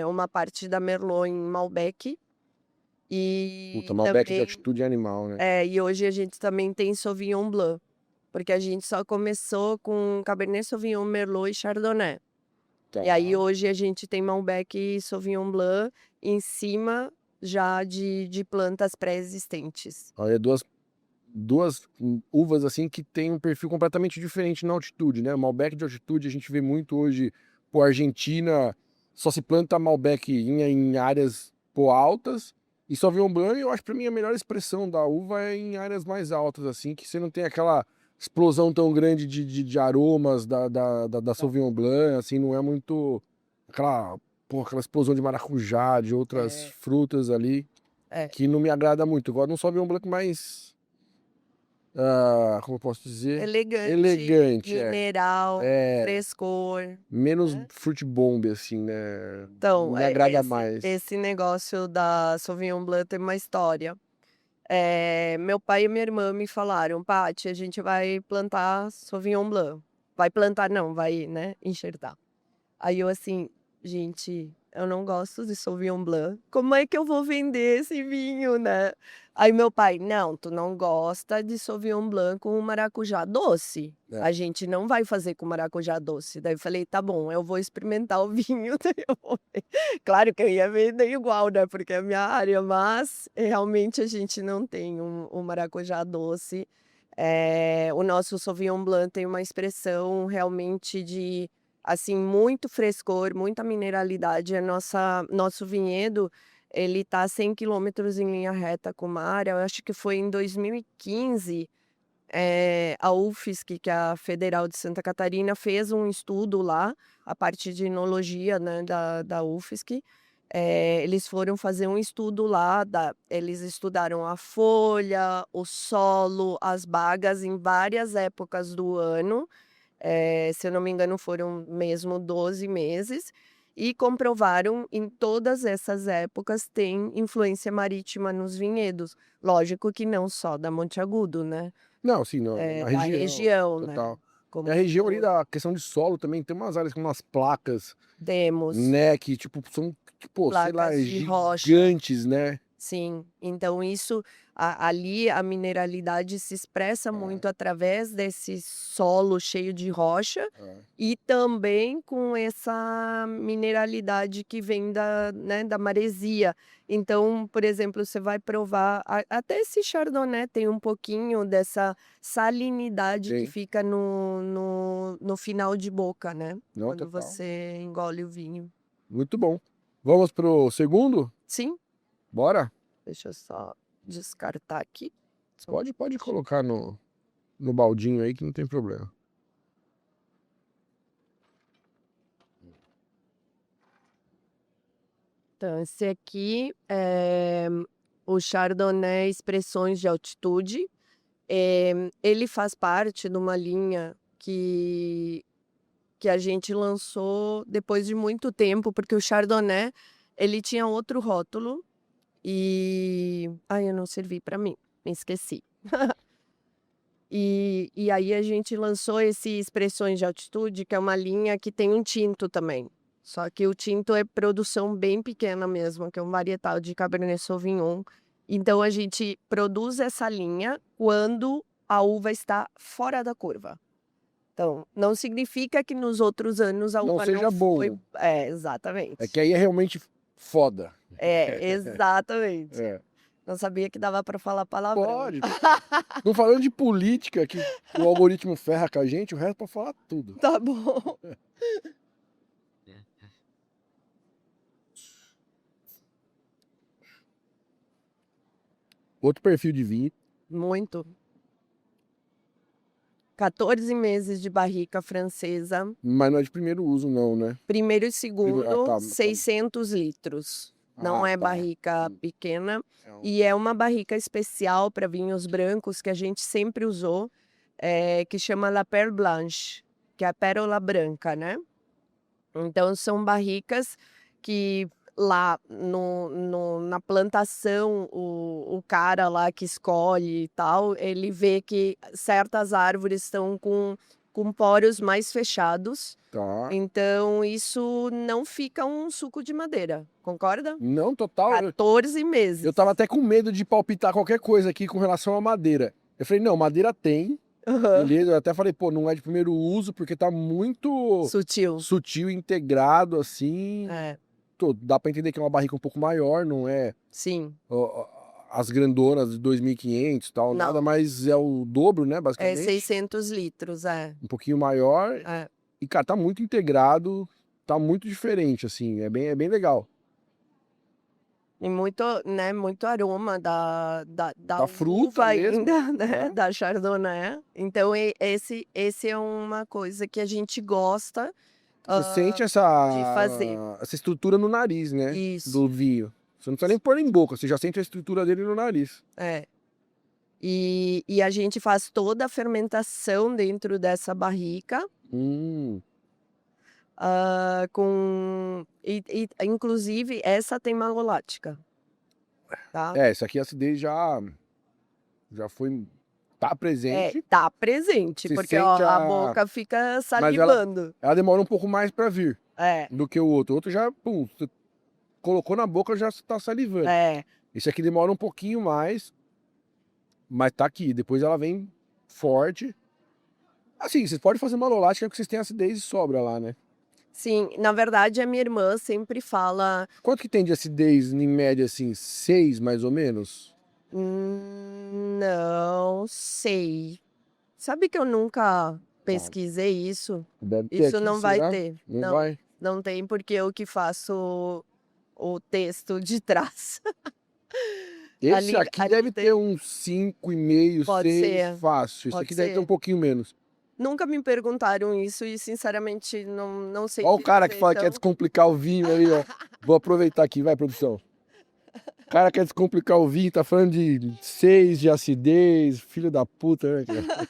Speaker 2: uma parte da Merlot em Malbec
Speaker 1: puta,
Speaker 2: e
Speaker 1: Malbec de
Speaker 2: também
Speaker 1: altitude animal, né?
Speaker 2: e hoje a gente também tem Sauvignon Blanc, porque a gente só começou com Cabernet Sauvignon, Merlot e Chardonnay.
Speaker 1: Tá.
Speaker 2: E aí hoje a gente tem Malbec e Sauvignon Blanc em cima já de plantas pré-existentes.
Speaker 1: Olha, duas uvas assim que tem um perfil completamente diferente na altitude, né? Malbec de altitude a gente vê muito hoje, pô, Argentina só se planta Malbec em áreas pô, altas e Sauvignon Blanc, eu acho pra mim a melhor expressão da uva é em áreas mais altas assim, que você não tem aquela explosão tão grande de aromas da Sauvignon Blanc, assim, não é muito aquela, pô, aquela explosão de maracujá, de outras
Speaker 2: É,
Speaker 1: frutas ali,
Speaker 2: é.
Speaker 1: que não me agrada muito. Eu gosto de um Sauvignon Blanc mais como eu posso dizer?
Speaker 2: Elegante,
Speaker 1: Elegante, é.
Speaker 2: mineral,
Speaker 1: É,
Speaker 2: frescor,
Speaker 1: menos
Speaker 2: né.
Speaker 1: fruit bomb, assim, né?
Speaker 2: Então,
Speaker 1: Me agrada mais.
Speaker 2: esse negócio da Sauvignon Blanc tem uma história. Meu pai e minha irmã me falaram: "Paty, a gente vai plantar Sauvignon Blanc". Vai plantar não, vai, né, enxertar. Aí eu assim: "Gente, eu não gosto de Sauvignon Blanc, como é que eu vou vender esse vinho, né?". Aí meu pai: "Não, tu não gosta de Sauvignon Blanc com maracujá doce,
Speaker 1: É.
Speaker 2: a gente não vai fazer com maracujá doce". Daí eu falei: "Tá bom, eu vou experimentar o vinho, daí eu vou ver". Claro que eu ia vender igual, né, porque é a minha área, mas realmente a gente não tem um maracujá doce. O nosso Sauvignon Blanc tem uma expressão realmente de, assim, muito frescor, muita mineralidade. Nosso vinhedo, ele tá a 100 quilômetros em linha reta com o mar. Eu acho que foi em 2015, a UFSC, que é a Federal de Santa Catarina, fez um estudo lá, a parte de enologia, né, da UFSC. Eles foram fazer um estudo lá, eles estudaram a folha, o solo, as bagas em várias épocas do ano, se eu não me engano foram mesmo 12 meses, E comprovaram em todas essas épocas tem influência marítima nos vinhedos. Lógico que não só da Monte Agudo, né?
Speaker 1: Não, sim, não, na
Speaker 2: Da
Speaker 1: região,
Speaker 2: região, né?
Speaker 1: total.
Speaker 2: Como
Speaker 1: E a região ali
Speaker 2: todo.
Speaker 1: da questão de solo também tem umas áreas com umas placas,
Speaker 2: Temos
Speaker 1: né, que tipo, são, tipo, sei lá,
Speaker 2: placas de rocha.
Speaker 1: gigantes, né?
Speaker 2: Sim, então isso ali a mineralidade se expressa muito através desse solo cheio de rocha
Speaker 1: É.
Speaker 2: e também com essa mineralidade que vem né, da maresia. Então, por exemplo, você vai provar, até esse Chardonnay tem um pouquinho dessa salinidade que
Speaker 1: Sim,
Speaker 2: fica no final de boca, né?
Speaker 1: não,
Speaker 2: Quando
Speaker 1: total.
Speaker 2: você engole o vinho.
Speaker 1: Muito bom. Vamos pro segundo?
Speaker 2: Sim,
Speaker 1: Bora?
Speaker 2: deixa eu só descartar aqui. Só um
Speaker 1: Pode
Speaker 2: minutinho.
Speaker 1: colocar no baldinho aí que não tem problema.
Speaker 2: Então, esse aqui é o Chardonnay Expressões de Altitude. Ele faz parte de uma linha que a gente lançou depois de muito tempo, porque o Chardonnay, ele tinha outro rótulo e... Ai, eu não servi para mim, me esqueci. E aí a gente lançou esse Expressões de Altitude, que é uma linha que tem um tinto também. Só que o tinto é produção bem pequena mesmo, que é um varietal de Cabernet Sauvignon. Então a gente produz essa linha quando a uva está fora da curva. Então, não significa que nos outros anos a
Speaker 1: Não
Speaker 2: uva
Speaker 1: seja
Speaker 2: não foi.
Speaker 1: bom.
Speaker 2: É,
Speaker 1: É
Speaker 2: exatamente.
Speaker 1: que aí é realmente foda.
Speaker 2: Exatamente.
Speaker 1: É.
Speaker 2: Não sabia que dava para falar palavrão.
Speaker 1: Pode. Não falando de política, que o algoritmo ferra com a gente, o resto pode falar tudo.
Speaker 2: Tá bom.
Speaker 1: Outro perfil de vinho.
Speaker 2: Muito. 14 meses de barrica francesa.
Speaker 1: Mas não é de primeiro uso, não, né?
Speaker 2: Primeiro e segundo,
Speaker 1: Tá.
Speaker 2: 600 litros. Não é
Speaker 1: Tá.
Speaker 2: barrica pequena.
Speaker 1: É um-
Speaker 2: E é uma barrica especial para vinhos brancos que a gente sempre usou, que chama La Perle Blanche, que é a pérola branca, né? Então, são barricas que lá na plantação, o cara lá que escolhe e tal, ele vê que certas árvores estão com poros mais fechados.
Speaker 1: Tá.
Speaker 2: Então, isso não fica um suco de madeira, concorda?
Speaker 1: Não, total.
Speaker 2: 14 meses.
Speaker 1: Eu tava até com medo de palpitar qualquer coisa aqui com relação à madeira. Eu falei, não, madeira tem.
Speaker 2: Aham.
Speaker 1: Beleza, eu até falei, pô, não é de primeiro uso, porque tá muito
Speaker 2: Sutil.
Speaker 1: sutil, integrado, assim. Dá pra entender que é uma barrica um pouco maior, não é
Speaker 2: Sim.
Speaker 1: as grandonas de 2.500 e tal,
Speaker 2: Não.
Speaker 1: nada, mas é o dobro, né,
Speaker 2: É
Speaker 1: basicamente.
Speaker 2: 600 litros,
Speaker 1: Um pouquinho maior.
Speaker 2: É.
Speaker 1: E, cara, tá muito integrado, tá muito diferente, assim, é bem legal.
Speaker 2: E muito, né, muito aroma da
Speaker 1: fruta
Speaker 2: uva
Speaker 1: mesmo,
Speaker 2: ainda, né,
Speaker 1: né?
Speaker 2: da Chardonnay. Então, esse é uma coisa que a gente gosta
Speaker 1: Você sente
Speaker 2: de fazer.
Speaker 1: essa estrutura no nariz, né?
Speaker 2: Isso.
Speaker 1: Do vinho. Você não precisa nem pôr em boca, você já sente a estrutura dele no nariz.
Speaker 2: É. E a gente faz toda a fermentação dentro dessa barrica, inclusive essa tem malolática, tá?
Speaker 1: Essa aqui a acidez já foi, tá presente.
Speaker 2: Tá presente,
Speaker 1: Você
Speaker 2: porque ó,
Speaker 1: sente
Speaker 2: a boca fica
Speaker 1: mas
Speaker 2: salivando.
Speaker 1: ela demora um pouco mais pra vir
Speaker 2: É,
Speaker 1: do que o outro. O outro já, pum, você colocou na boca, já tá salivando. Esse aqui demora um pouquinho mais, mas tá aqui. Depois ela vem forte. Assim, vocês podem fazer malolática porque vocês têm acidez e sobra lá, né?
Speaker 2: Sim, na verdade a minha irmã sempre fala,
Speaker 1: Quanto que tem de acidez, em média, assim? 6, mais ou menos?
Speaker 2: Não sei. Sabe que eu nunca pesquisei isso?
Speaker 1: Deve ter
Speaker 2: Isso
Speaker 1: aqui,
Speaker 2: não vai
Speaker 1: será?
Speaker 2: ter.
Speaker 1: Não vai?
Speaker 2: Não tem, porque eu que faço o texto de trás.
Speaker 1: Esse
Speaker 2: Ali
Speaker 1: aqui deve
Speaker 2: tem.
Speaker 1: ter uns 5,5,
Speaker 2: Pode
Speaker 1: 6,
Speaker 2: ser,
Speaker 1: fácil. Esse
Speaker 2: pode
Speaker 1: aqui deve ter
Speaker 2: ser.
Speaker 1: um pouquinho menos.
Speaker 2: Nunca me perguntaram isso e, sinceramente, não sei
Speaker 1: Olha o
Speaker 2: te
Speaker 1: cara que
Speaker 2: dizer,
Speaker 1: fala que quer
Speaker 2: então.
Speaker 1: descomplicar o vinho aí, ó. Vou aproveitar aqui, vai, produção. O cara quer descomplicar o vinho, tá falando de 6 de acidez, filho da puta, né, cara?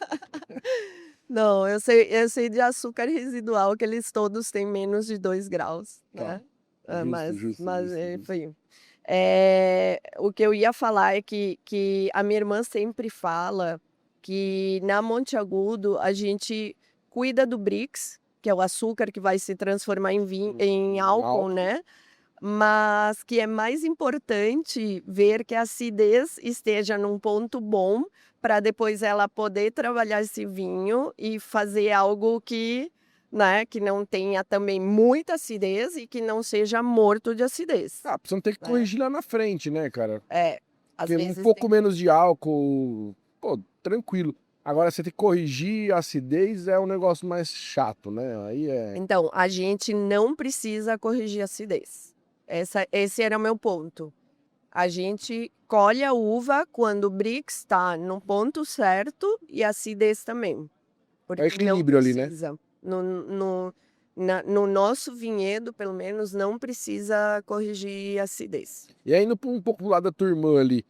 Speaker 2: Não, eu sei de açúcar residual que eles todos têm menos de 2 graus,
Speaker 1: Tá.
Speaker 2: né.
Speaker 1: Justo, justo, justo, justo.
Speaker 2: Enfim. O que eu ia falar é que a minha irmã sempre fala que na Monte Agudo a gente cuida do Brix, que é o açúcar que vai se transformar em álcool,
Speaker 1: Álcool.
Speaker 2: né, mas que é mais importante ver que a acidez esteja num ponto bom, para depois ela poder trabalhar esse vinho e fazer algo que, né, que não tenha também muita acidez e que não seja morto de acidez,
Speaker 1: Ah, você não tem que
Speaker 2: né.
Speaker 1: corrigir lá na frente, né, cara?
Speaker 2: É, às
Speaker 1: Tem um
Speaker 2: vezes tem.
Speaker 1: pouco menos de álcool, pô, tranquilo. Agora você tem que corrigir a acidez, é um negócio mais chato, né? Aí é.
Speaker 2: Então, a gente não precisa corrigir a acidez. Esse era o meu ponto. A gente colhe a uva quando o Brix está no ponto certo e a acidez também,
Speaker 1: É o
Speaker 2: porque não
Speaker 1: equilíbrio ali, né?
Speaker 2: precisa. No nosso vinhedo, pelo menos, não precisa corrigir a acidez.
Speaker 1: E aí, indo um pouco pro lado da tua irmã ali,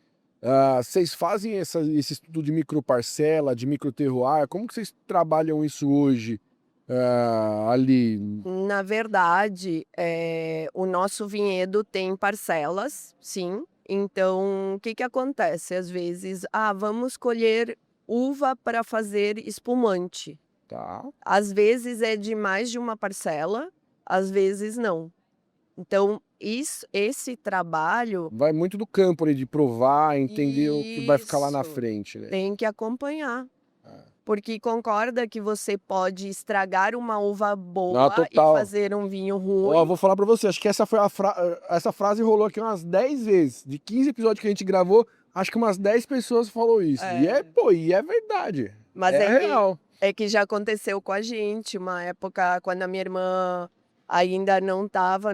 Speaker 1: vocês fazem esse estudo de microparcela, de microterroir? Como que vocês trabalham isso hoje ali?
Speaker 2: Na verdade, o nosso vinhedo tem parcelas, sim. Então, o que que acontece? Às vezes, vamos colher uva para fazer espumante.
Speaker 1: Tá.
Speaker 2: Às vezes é de mais de uma parcela, às vezes não. Então, esse trabalho,
Speaker 1: Vai muito do campo ali, de provar, entender o que vai ficar lá na
Speaker 2: isso,
Speaker 1: frente, né?
Speaker 2: tem que acompanhar.
Speaker 1: Ah.
Speaker 2: Porque concorda que você pode estragar uma uva
Speaker 1: Não,
Speaker 2: boa e
Speaker 1: total.
Speaker 2: fazer um vinho
Speaker 1: Ó, eu
Speaker 2: ruim.
Speaker 1: vou falar pra você, acho que essa frase rolou aqui umas 10 vezes. De 15 episódios que a gente gravou, acho que umas 10 pessoas falou isso.
Speaker 2: É.
Speaker 1: E é verdade.
Speaker 2: Mas
Speaker 1: É real.
Speaker 2: é que já aconteceu com a gente, uma época quando a minha irmã ainda não estava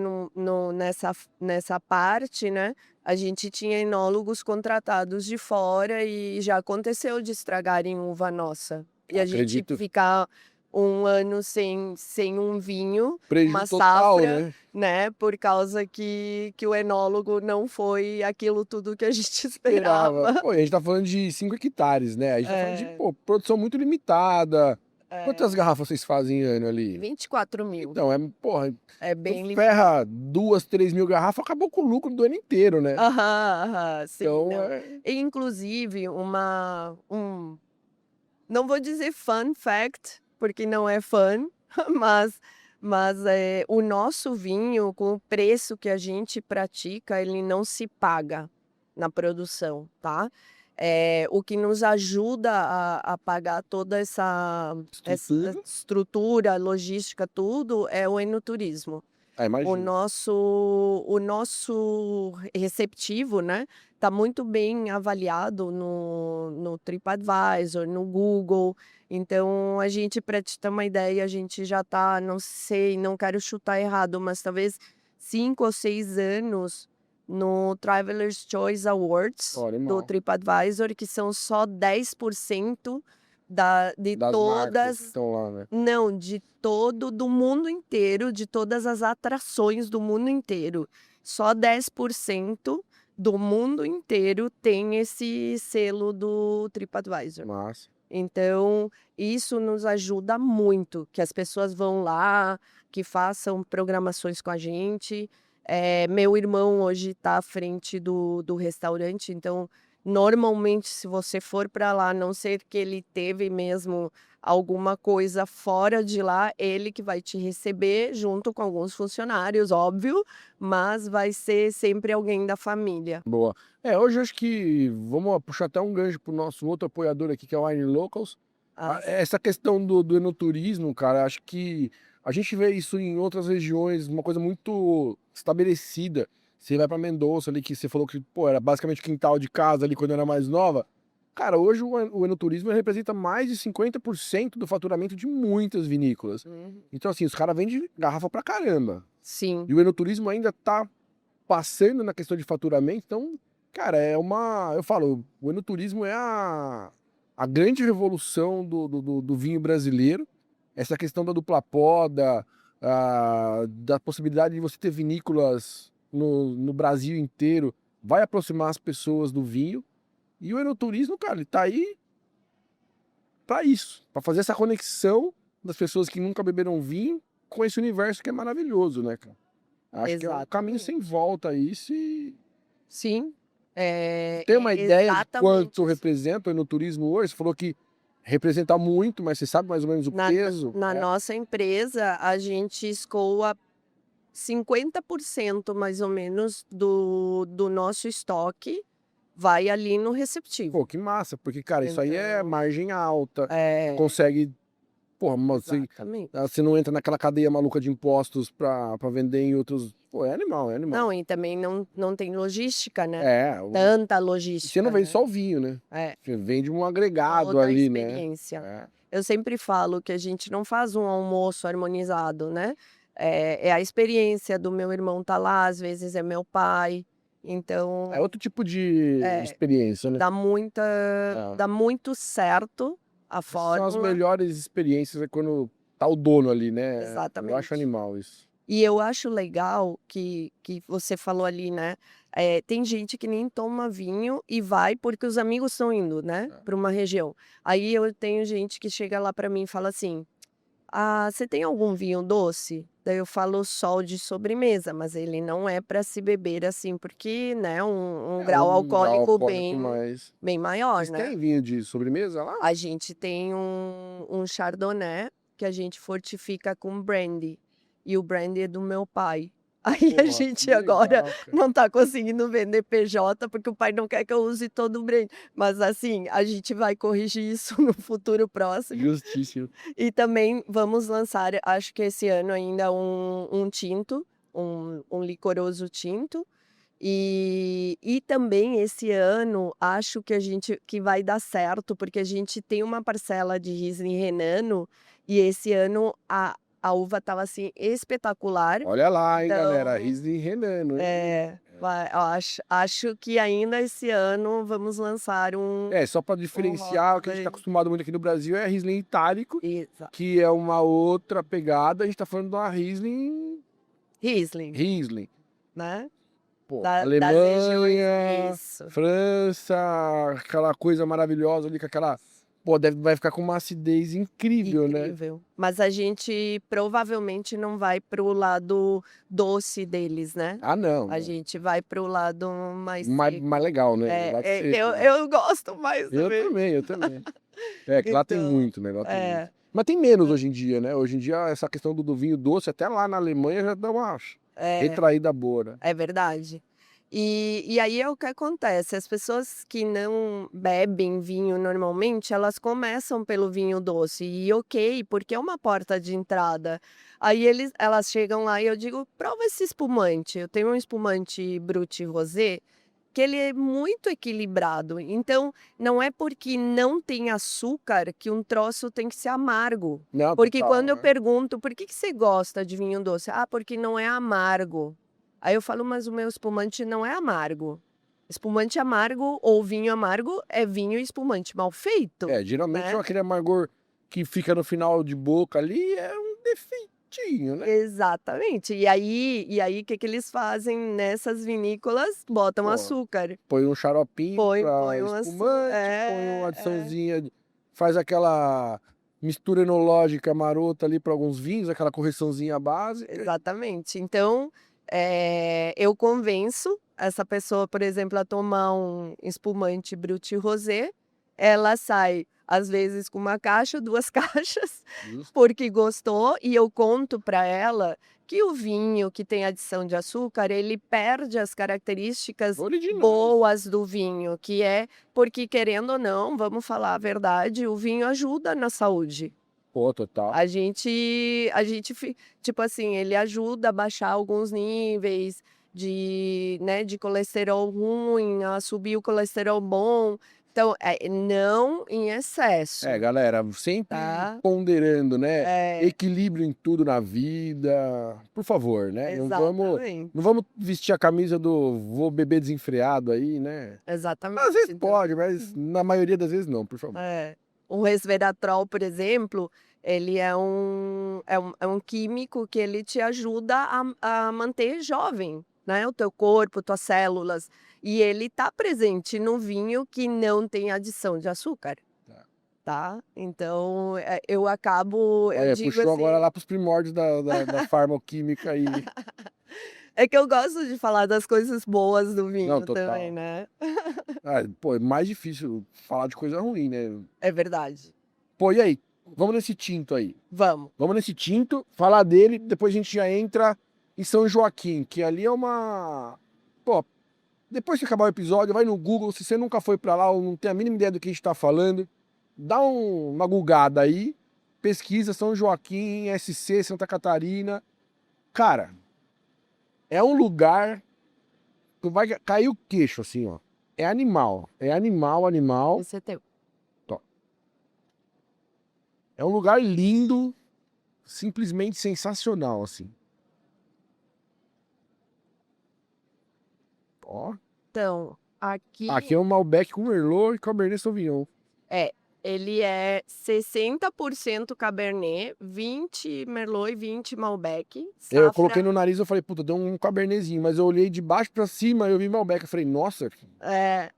Speaker 2: nessa parte, né, a gente tinha enólogos contratados de fora e já aconteceu de estragarem uva nossa. E a gente
Speaker 1: Acredito.
Speaker 2: ficar 1 ano sem um vinho,
Speaker 1: Prejuízo
Speaker 2: uma
Speaker 1: total,
Speaker 2: safra,
Speaker 1: né?
Speaker 2: né, por causa que o enólogo não foi aquilo tudo que a gente
Speaker 1: Esperava.
Speaker 2: esperava.
Speaker 1: Pô, e a gente tá falando de 5 hectares, né? A gente tá falando de,
Speaker 2: É,
Speaker 1: pô, produção muito limitada. Quantas
Speaker 2: é.
Speaker 1: garrafas vocês fazem ano ali?
Speaker 2: 24.000.
Speaker 1: Então, porra,
Speaker 2: É
Speaker 1: tu
Speaker 2: bem limitado.
Speaker 1: ferra 2, 3 mil garrafas, acabou com o lucro do ano inteiro, né?
Speaker 2: Aham, aham, sim,
Speaker 1: Então,
Speaker 2: não.
Speaker 1: é.
Speaker 2: E inclusive não vou dizer fun fact, porque não é fun, mas o nosso vinho, com o preço que a gente pratica, ele não se paga na produção, tá. O que nos ajuda a pagar toda essa
Speaker 1: Estrutura.
Speaker 2: estrutura, logística, tudo, é o enoturismo.
Speaker 1: Imagina.
Speaker 2: O nosso receptivo, né, tá muito bem avaliado no TripAdvisor, no Google. Então a gente, para te ter uma ideia, a gente já tá, não sei, não quero chutar errado, mas talvez 5 ou 6 anos no Traveller's Choice Awards
Speaker 1: Ó,
Speaker 2: do
Speaker 1: animal.
Speaker 2: TripAdvisor, que são só 10% de
Speaker 1: Das marcas que
Speaker 2: todas.
Speaker 1: estão lá, né?
Speaker 2: Não, do mundo inteiro, de todas as atrações do mundo inteiro. Só 10% do mundo inteiro tem esse selo do TripAdvisor.
Speaker 1: Massa.
Speaker 2: Então, isso nos ajuda muito, que as pessoas vão lá, que façam programações com a gente. Meu irmão hoje está à frente do restaurante, então, normalmente, se você for para lá, a não ser que ele teve mesmo alguma coisa fora de lá, ele que vai te receber junto com alguns funcionários, óbvio, mas vai ser sempre alguém da família.
Speaker 1: Boa. Hoje eu acho que vamos puxar até um gancho pro nosso outro apoiador aqui, que é o Wine Locals.
Speaker 2: Ah,
Speaker 1: Essa questão do enoturismo, cara, acho que a gente vê isso em outras regiões, uma coisa muito estabelecida. Você vai pra Mendoza ali, que você falou que, pô, era basicamente quintal de casa ali quando eu era mais nova. Cara, hoje o enoturismo representa mais de 50% do faturamento de muitas vinícolas.
Speaker 2: uhum.
Speaker 1: Então, assim, os caras vendem garrafa pra caramba.
Speaker 2: Sim.
Speaker 1: E o enoturismo ainda tá passando na questão de faturamento, então, cara, eu falo, o enoturismo é a grande revolução do vinho brasileiro, essa questão da dupla poda, da possibilidade de você ter vinícolas no Brasil inteiro, vai aproximar as pessoas do vinho, e o enoturismo, cara, ele tá aí pra isso, pra fazer essa conexão das pessoas que nunca beberam vinho com esse universo que é maravilhoso, né, cara? Acho que é um caminho
Speaker 2: Exatamente.
Speaker 1: sem volta isso e
Speaker 2: Sim,
Speaker 1: tem uma ideia de
Speaker 2: exatamente
Speaker 1: quanto
Speaker 2: assim.
Speaker 1: representa no turismo hoje? Você falou que representa muito, mas você sabe mais ou menos o
Speaker 2: Na
Speaker 1: peso?
Speaker 2: na nossa empresa, a gente escoa 50% mais ou menos do nosso estoque vai ali no receptivo.
Speaker 1: Pô, que massa, porque, cara, isso aí é
Speaker 2: Então
Speaker 1: margem alta,
Speaker 2: é,
Speaker 1: consegue, porra,
Speaker 2: exatamente.
Speaker 1: você não entra naquela cadeia maluca de impostos pra vender em outros. Pô, é animal, é animal.
Speaker 2: Não, e também não tem logística, né,
Speaker 1: É,
Speaker 2: tanta
Speaker 1: e você não
Speaker 2: logística,
Speaker 1: vende
Speaker 2: né.
Speaker 1: só o vinho, né?
Speaker 2: É,
Speaker 1: Você vende um
Speaker 2: uma
Speaker 1: agregado
Speaker 2: outra
Speaker 1: ali, né?
Speaker 2: experiência.
Speaker 1: É.
Speaker 2: Eu sempre falo que a gente não faz um almoço harmonizado, né, é a experiência do meu irmão tá lá, às vezes é meu pai, então,
Speaker 1: É outro tipo de
Speaker 2: é,
Speaker 1: experiência, né?
Speaker 2: dá muita
Speaker 1: É.
Speaker 2: dá muito certo a
Speaker 1: Essas são as
Speaker 2: fórmula.
Speaker 1: melhores experiências é quando tá o dono ali, né? Eu acho
Speaker 2: Exatamente.
Speaker 1: animal isso.
Speaker 2: E eu acho legal que você falou ali, né, tem gente que nem toma vinho e vai porque os amigos estão indo, né,
Speaker 1: É.
Speaker 2: para uma região. Aí eu tenho gente que chega lá para mim e fala assim: "Ah, você tem algum vinho doce?" Daí eu falo: "Só o de sobremesa", mas ele não é para se beber assim, porque, né, um
Speaker 1: É
Speaker 2: grau
Speaker 1: um grau
Speaker 2: alcoólico
Speaker 1: alcoólico
Speaker 2: bem
Speaker 1: mais.
Speaker 2: bem maior,
Speaker 1: Vocês
Speaker 2: né.
Speaker 1: têm vinho de sobremesa lá?
Speaker 2: A gente tem um chardonnay que a gente fortifica com brandy, e o brandy é do meu pai. Aí a
Speaker 1: Porra, que
Speaker 2: gente agora
Speaker 1: legal, cara.
Speaker 2: não tá conseguindo vender PJ, porque o pai não quer que eu use todo o brandy, mas assim, a gente vai corrigir isso no futuro próximo.
Speaker 1: Justíssimo.
Speaker 2: E também vamos lançar, acho que esse ano ainda um tinto, um licoroso tinto, e também esse ano acho que vai dar certo, porque a gente tem uma parcela de Riesling Renano, e esse ano a uva estava, assim, espetacular,
Speaker 1: Olha lá, hein, galera.
Speaker 2: então,
Speaker 1: Riesling Renano, hein?
Speaker 2: acho que ainda esse ano vamos lançar
Speaker 1: É, só para
Speaker 2: um
Speaker 1: diferenciar, o que a
Speaker 2: rótulo
Speaker 1: gente tá
Speaker 2: aí.
Speaker 1: acostumado muito aqui no Brasil é Riesling itálico,
Speaker 2: Exa
Speaker 1: que é uma outra pegada. A gente tá falando de uma Riesling,
Speaker 2: Riesling,
Speaker 1: Riesling.
Speaker 2: né,
Speaker 1: Pô,
Speaker 2: das regiões
Speaker 1: Alemanha,
Speaker 2: isso.
Speaker 1: França, aquela coisa maravilhosa ali com aquela. Pô, vai ficar com uma acidez incrível, né?
Speaker 2: Incrível. Mas a gente provavelmente não vai para o lado doce deles, né.
Speaker 1: Ah, não,
Speaker 2: A
Speaker 1: não.
Speaker 2: gente vai para o lado mais
Speaker 1: Mais
Speaker 2: seco.
Speaker 1: legal, né? Lá que
Speaker 2: Eu
Speaker 1: seco, né?
Speaker 2: eu gosto mais
Speaker 1: Eu
Speaker 2: também.
Speaker 1: também, eu também. É, que lá tem
Speaker 2: Então,
Speaker 1: muito, né? Lá tem muito.
Speaker 2: é,
Speaker 1: Mas tem menos hoje em dia, né? Hoje em dia, essa questão do vinho doce, até lá na Alemanha já dá uma
Speaker 2: é,
Speaker 1: retraída boa, né?
Speaker 2: é verdade. E aí é o que acontece, as pessoas que não bebem vinho normalmente, elas começam pelo vinho doce e ok, porque é uma porta de entrada. Aí elas chegam lá e eu digo: "Prova esse espumante". Eu tenho um espumante Brut Rosé, que ele é muito equilibrado, então não é porque não tem açúcar que um troço tem que ser amargo.
Speaker 1: Não,
Speaker 2: Porque
Speaker 1: total,
Speaker 2: quando eu
Speaker 1: né?
Speaker 2: pergunto: "Por que que você gosta de vinho doce?", "Ah, porque não é amargo". Aí eu falo: "Mas o meu espumante não é amargo". Espumante amargo ou vinho amargo é vinho e espumante mal feito,
Speaker 1: É, geralmente
Speaker 2: né.
Speaker 1: aquele amargor que fica no final de boca ali é um defeitinho, né?
Speaker 2: Exatamente. E aí o que que eles fazem nessas vinícolas? Botam
Speaker 1: Pô,
Speaker 2: açúcar.
Speaker 1: põe um xaropinho
Speaker 2: Põe
Speaker 1: pra
Speaker 2: um
Speaker 1: espumante, põe uma
Speaker 2: é.
Speaker 1: adiçãozinha, faz aquela mistura enológica marota ali para alguns vinhos, aquela correçãozinha básica.
Speaker 2: Exatamente. Então, eu convenço essa pessoa, por exemplo, a tomar um espumante Brut Rosé, ela sai, às vezes, com uma caixa, 2 caixas,
Speaker 1: Justo.
Speaker 2: porque gostou, e eu conto para ela que o vinho que tem adição de açúcar, ele perde as características
Speaker 1: Originais.
Speaker 2: boas do vinho, que é porque, querendo ou não, vamos falar a verdade, o vinho ajuda na saúde.
Speaker 1: Pô, total.
Speaker 2: A gente tipo assim, ele ajuda a baixar alguns níveis de colesterol ruim, a subir o colesterol bom, então, não em
Speaker 1: É,
Speaker 2: excesso,
Speaker 1: galera, sempre
Speaker 2: tá.
Speaker 1: ponderando, né?
Speaker 2: É,
Speaker 1: Equilíbrio em tudo na vida. Por favor, né? Não
Speaker 2: exatamente,
Speaker 1: vamos vestir a camisa do vou beber desenfreado aí, né? Às vezes
Speaker 2: exatamente. Então,
Speaker 1: pode, mas na maioria das vezes não, por favor.
Speaker 2: o resveratrol, por exemplo, ele é um químico que ele te ajuda a manter jovem, né, o teu corpo, tuas células, e ele está presente no vinho que não tem adição de açúcar,
Speaker 1: Tá.
Speaker 2: tá? Então, eu acabo, eu digo
Speaker 1: Puxou agora
Speaker 2: assim,
Speaker 1: lá pros primórdios da farmacoquímica aí.
Speaker 2: é que eu gosto de falar das coisas boas do
Speaker 1: Não,
Speaker 2: vinho também,
Speaker 1: total.
Speaker 2: né?
Speaker 1: Pô, é mais difícil falar de coisa ruim, né?
Speaker 2: É verdade.
Speaker 1: Pô, e aí? Vamos nesse tinto aí.
Speaker 2: Vamos.
Speaker 1: Vamos nesse tinto, falar dele, depois a gente já entra em São Joaquim, que ali é uma... Pô, depois que acabar o episódio, vai no Google, se você nunca foi pra lá ou não tem a mínima ideia do que a gente tá falando, dá uma googada aí, pesquisa São Joaquim, SC, Santa Catarina. Cara, é um lugar que vai cair o queixo, assim, ó. É animal, animal.
Speaker 2: Esse é teu.
Speaker 1: Tó. É um lugar lindo, simplesmente sensacional, assim. Ó.
Speaker 2: Então, aqui
Speaker 1: Aqui é um Malbec com Merlot e Cabernet Sauvignon.
Speaker 2: é, ele é 60% Cabernet, 20 Merlot e 20 Malbec.
Speaker 1: Eu coloquei no
Speaker 2: Safra,
Speaker 1: nariz, eu falei, puta, deu um Cabernetzinho, mas eu olhei de baixo pra cima e eu vi Malbec. Eu falei, nossa,
Speaker 2: é,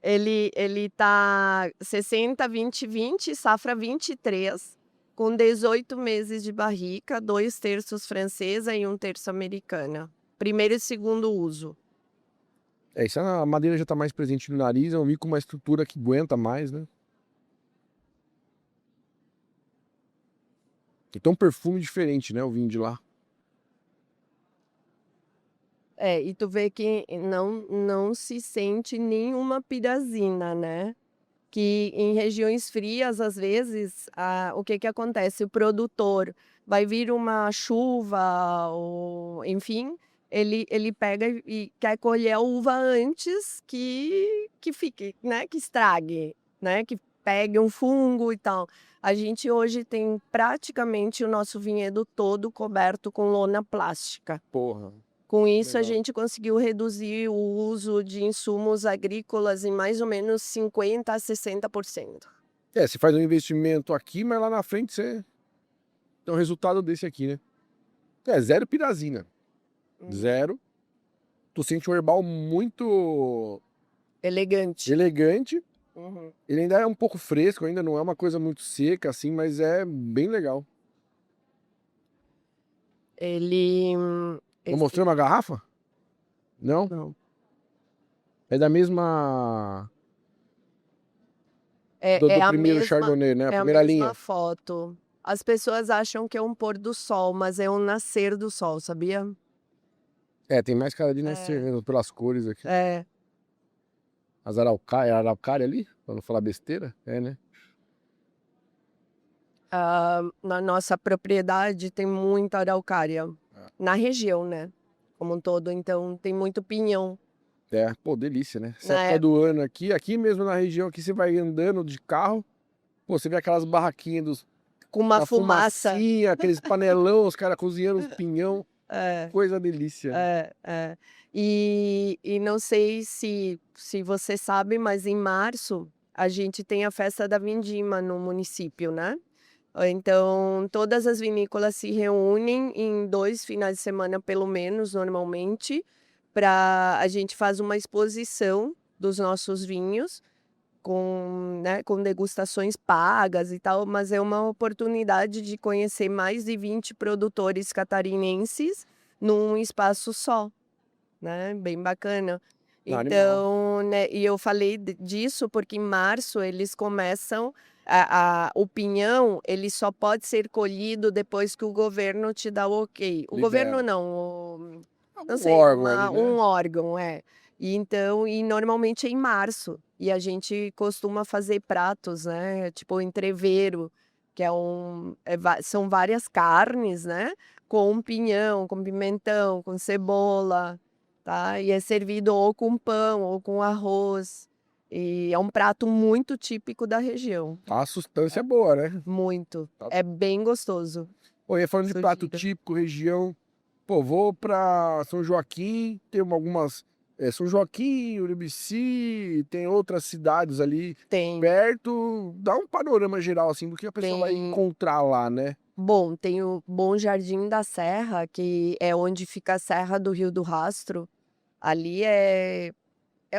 Speaker 2: ele tá 60, 20, 20, safra 23, com 18 meses de barrica, 2/3 francesa e 1/3 americana. Primeiro e segundo uso.
Speaker 1: isso a madeira já tá mais presente no nariz, eu vi com uma estrutura que aguenta mais, né? E tem um perfume diferente, né, o vinho de lá.
Speaker 2: E tu vê que não se sente nenhuma pirazina, né? Que em regiões frias, às vezes, o que que acontece? O produtor vai vir uma chuva, ou enfim, ele pega e quer colher a uva antes que fique, né? Que estrague, né? Que pegue um fungo e tal. A gente hoje tem praticamente o nosso vinhedo todo coberto com lona plástica.
Speaker 1: Porra,
Speaker 2: Com isso, a
Speaker 1: legal.
Speaker 2: gente conseguiu reduzir o uso de insumos agrícolas em mais ou menos 50 a 60%.
Speaker 1: Você faz um investimento aqui, mas lá na frente você tem um resultado desse aqui, né? Zero pirazina. Zero. Tu sente um herbal muito
Speaker 2: Elegante.
Speaker 1: elegante.
Speaker 2: Uhum.
Speaker 1: Ele ainda é um pouco fresco, ainda não é uma coisa muito seca, assim, mas é bem legal.
Speaker 2: Ele.
Speaker 1: Vou mostrar uma garrafa? Não?
Speaker 2: Não.
Speaker 1: É da mesma
Speaker 2: É,
Speaker 1: do primeiro Chardonnay, né? A
Speaker 2: é a
Speaker 1: primeira
Speaker 2: mesma
Speaker 1: linha.
Speaker 2: foto. As pessoas acham que é um pôr do sol, mas é um nascer do sol, sabia?
Speaker 1: Tem mais cara de nascer
Speaker 2: É.
Speaker 1: mesmo, pelas cores aqui.
Speaker 2: É.
Speaker 1: As araucária, araucária ali? Pra não falar besteira? Né?
Speaker 2: Na nossa propriedade tem muita araucária. Na região, né? Como um todo. Então tem muito pinhão.
Speaker 1: Pô, delícia, né? Essa
Speaker 2: Na
Speaker 1: época do ano aqui mesmo na região, aqui você vai andando de carro, pô, você vê aquelas barraquinhas
Speaker 2: Com uma
Speaker 1: da
Speaker 2: fumaça.
Speaker 1: fumacinha, aqueles panelão, os caras cozinhando os pinhão.
Speaker 2: É,
Speaker 1: Coisa delícia.
Speaker 2: é. E não sei se você sabe, mas em março a gente tem a festa da vindima no município, né? Então, todas as vinícolas se reúnem em 2 finais de semana, pelo menos, normalmente, a gente faz uma exposição dos nossos vinhos com, né, com degustações pagas e tal, mas é uma oportunidade de conhecer mais de 20 produtores catarinenses num espaço só, né? Bem bacana.
Speaker 1: Animal.
Speaker 2: Então, né, e eu falei disso porque em março eles começam o pinhão, ele só pode ser colhido depois que o governo te dá o ok. O governo
Speaker 1: Libera.
Speaker 2: não, não
Speaker 1: Um
Speaker 2: sei,
Speaker 1: órgão ali, né?
Speaker 2: um órgão, é. E então, e normalmente é em março. E a gente costuma fazer pratos, né? Tipo entrevero, que são várias carnes, né? Com pinhão, com pimentão, com cebola, tá? E é servido ou com pão ou com arroz. E é um prato muito típico da região.
Speaker 1: A sustância é boa, né?
Speaker 2: Muito.
Speaker 1: Tá.
Speaker 2: É bem gostoso.
Speaker 1: Pô, e falando de prato
Speaker 2: Sugiro.
Speaker 1: típico, região, pô, vou pra São Joaquim, tem algumas, São Joaquim, Urubici, tem outras cidades ali
Speaker 2: Tem,
Speaker 1: perto, dá um panorama geral, assim, do que a pessoa vai
Speaker 2: tem.
Speaker 1: encontrar lá, né?
Speaker 2: Bom, tem o Bom Jardim da Serra, que é onde fica a Serra do Rio do Rastro. Ali é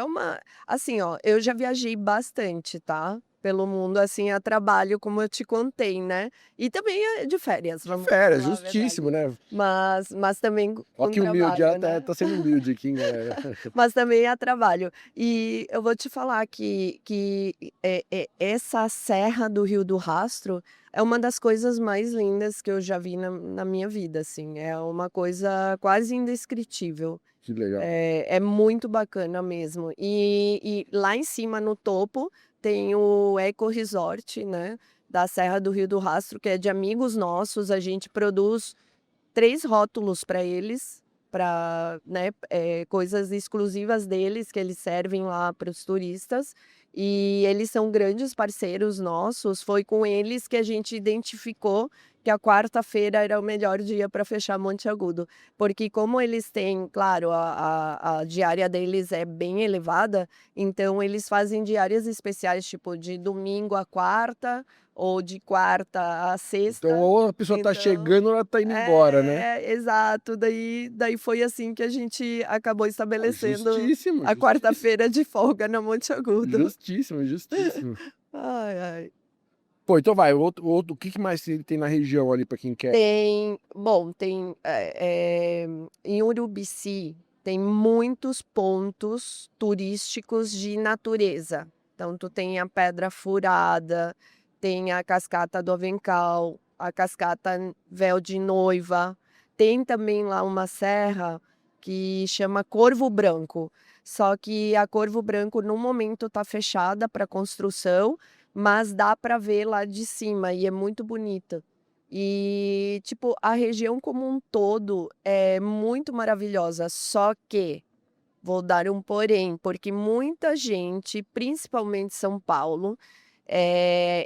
Speaker 2: uma. Assim, ó, eu já viajei bastante, tá? pelo mundo, assim, a trabalho, como eu te contei, né. E também de férias,
Speaker 1: De
Speaker 2: vamos
Speaker 1: férias,
Speaker 2: falar a verdade.
Speaker 1: justíssimo, né?
Speaker 2: Mas também
Speaker 1: Ó
Speaker 2: com
Speaker 1: que humilde, ela
Speaker 2: trabalho, né.
Speaker 1: tá sendo humilde aqui, hein, galera.
Speaker 2: Mas também a trabalho. E eu vou te falar essa serra do Rio do Rastro é uma das coisas mais lindas que eu já vi na minha vida, assim, é uma coisa quase indescritível.
Speaker 1: Que legal.
Speaker 2: É muito bacana mesmo. E lá em cima no topo tem o Eco Resort, né, da Serra do Rio do Rastro, que é de amigos nossos, a gente produz 3 rótulos para eles, para, né, coisas exclusivas deles que eles servem lá para os turistas, e eles são grandes parceiros nossos, foi com eles que a gente identificou que a quarta-feira era o melhor dia para fechar Monte Agudo, porque como eles têm, claro, a diária deles é bem elevada, então eles fazem diárias especiais, tipo de domingo a quarta, ou de quarta a
Speaker 1: Então,
Speaker 2: sexta,
Speaker 1: ou a pessoa tá
Speaker 2: então
Speaker 1: chegando ou ela tá indo embora, né?
Speaker 2: exato. Daí foi assim que a gente acabou
Speaker 1: Ah,
Speaker 2: estabelecendo
Speaker 1: justíssimo,
Speaker 2: a
Speaker 1: justíssimo.
Speaker 2: quarta-feira de folga na Monte Agudo.
Speaker 1: Justíssimo, justíssimo.
Speaker 2: Ai, ai.
Speaker 1: Pô, então vai, o que que mais tem na região ali pra quem quer?
Speaker 2: Tem, em Urubici, tem muitos pontos turísticos de natureza. Então tu tem a Pedra Furada, tem a Cascata do Avencal, a Cascata Véu de Noiva, tem também lá uma serra que chama Corvo Branco, só que a Corvo Branco no momento está fechada para construção, mas dá para ver lá de cima e é muito bonita. E, tipo, a região como um todo é muito maravilhosa, só que vou dar um porém, porque muita gente, principalmente São Paulo,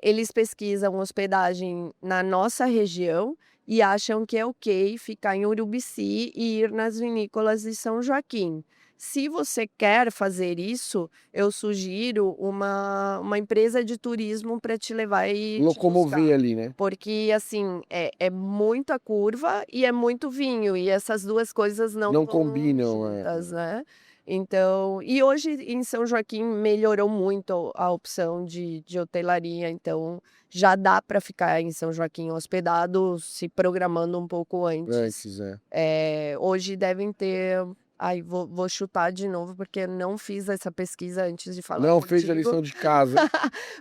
Speaker 2: eles pesquisam hospedagem na nossa região e acham que é ok ficar em Urubici e ir nas vinícolas de São Joaquim. Se você quer fazer isso, eu sugiro uma empresa de turismo para te levar e te
Speaker 1: Locomover
Speaker 2: buscar.
Speaker 1: ali, né?
Speaker 2: Porque, assim, é muita curva e é muito vinho, e essas 2 coisas não
Speaker 1: Não
Speaker 2: vão
Speaker 1: combinam,
Speaker 2: juntas, né. Então e hoje em São Joaquim melhorou muito a opção de hotelaria, então já dá para ficar em São Joaquim hospedado, se programando um pouco antes.
Speaker 1: antes, né?
Speaker 2: Hoje devem ter, ai, vou chutar de novo, porque eu não fiz essa pesquisa antes de falar
Speaker 1: Não fez a
Speaker 2: contigo.
Speaker 1: lição de casa.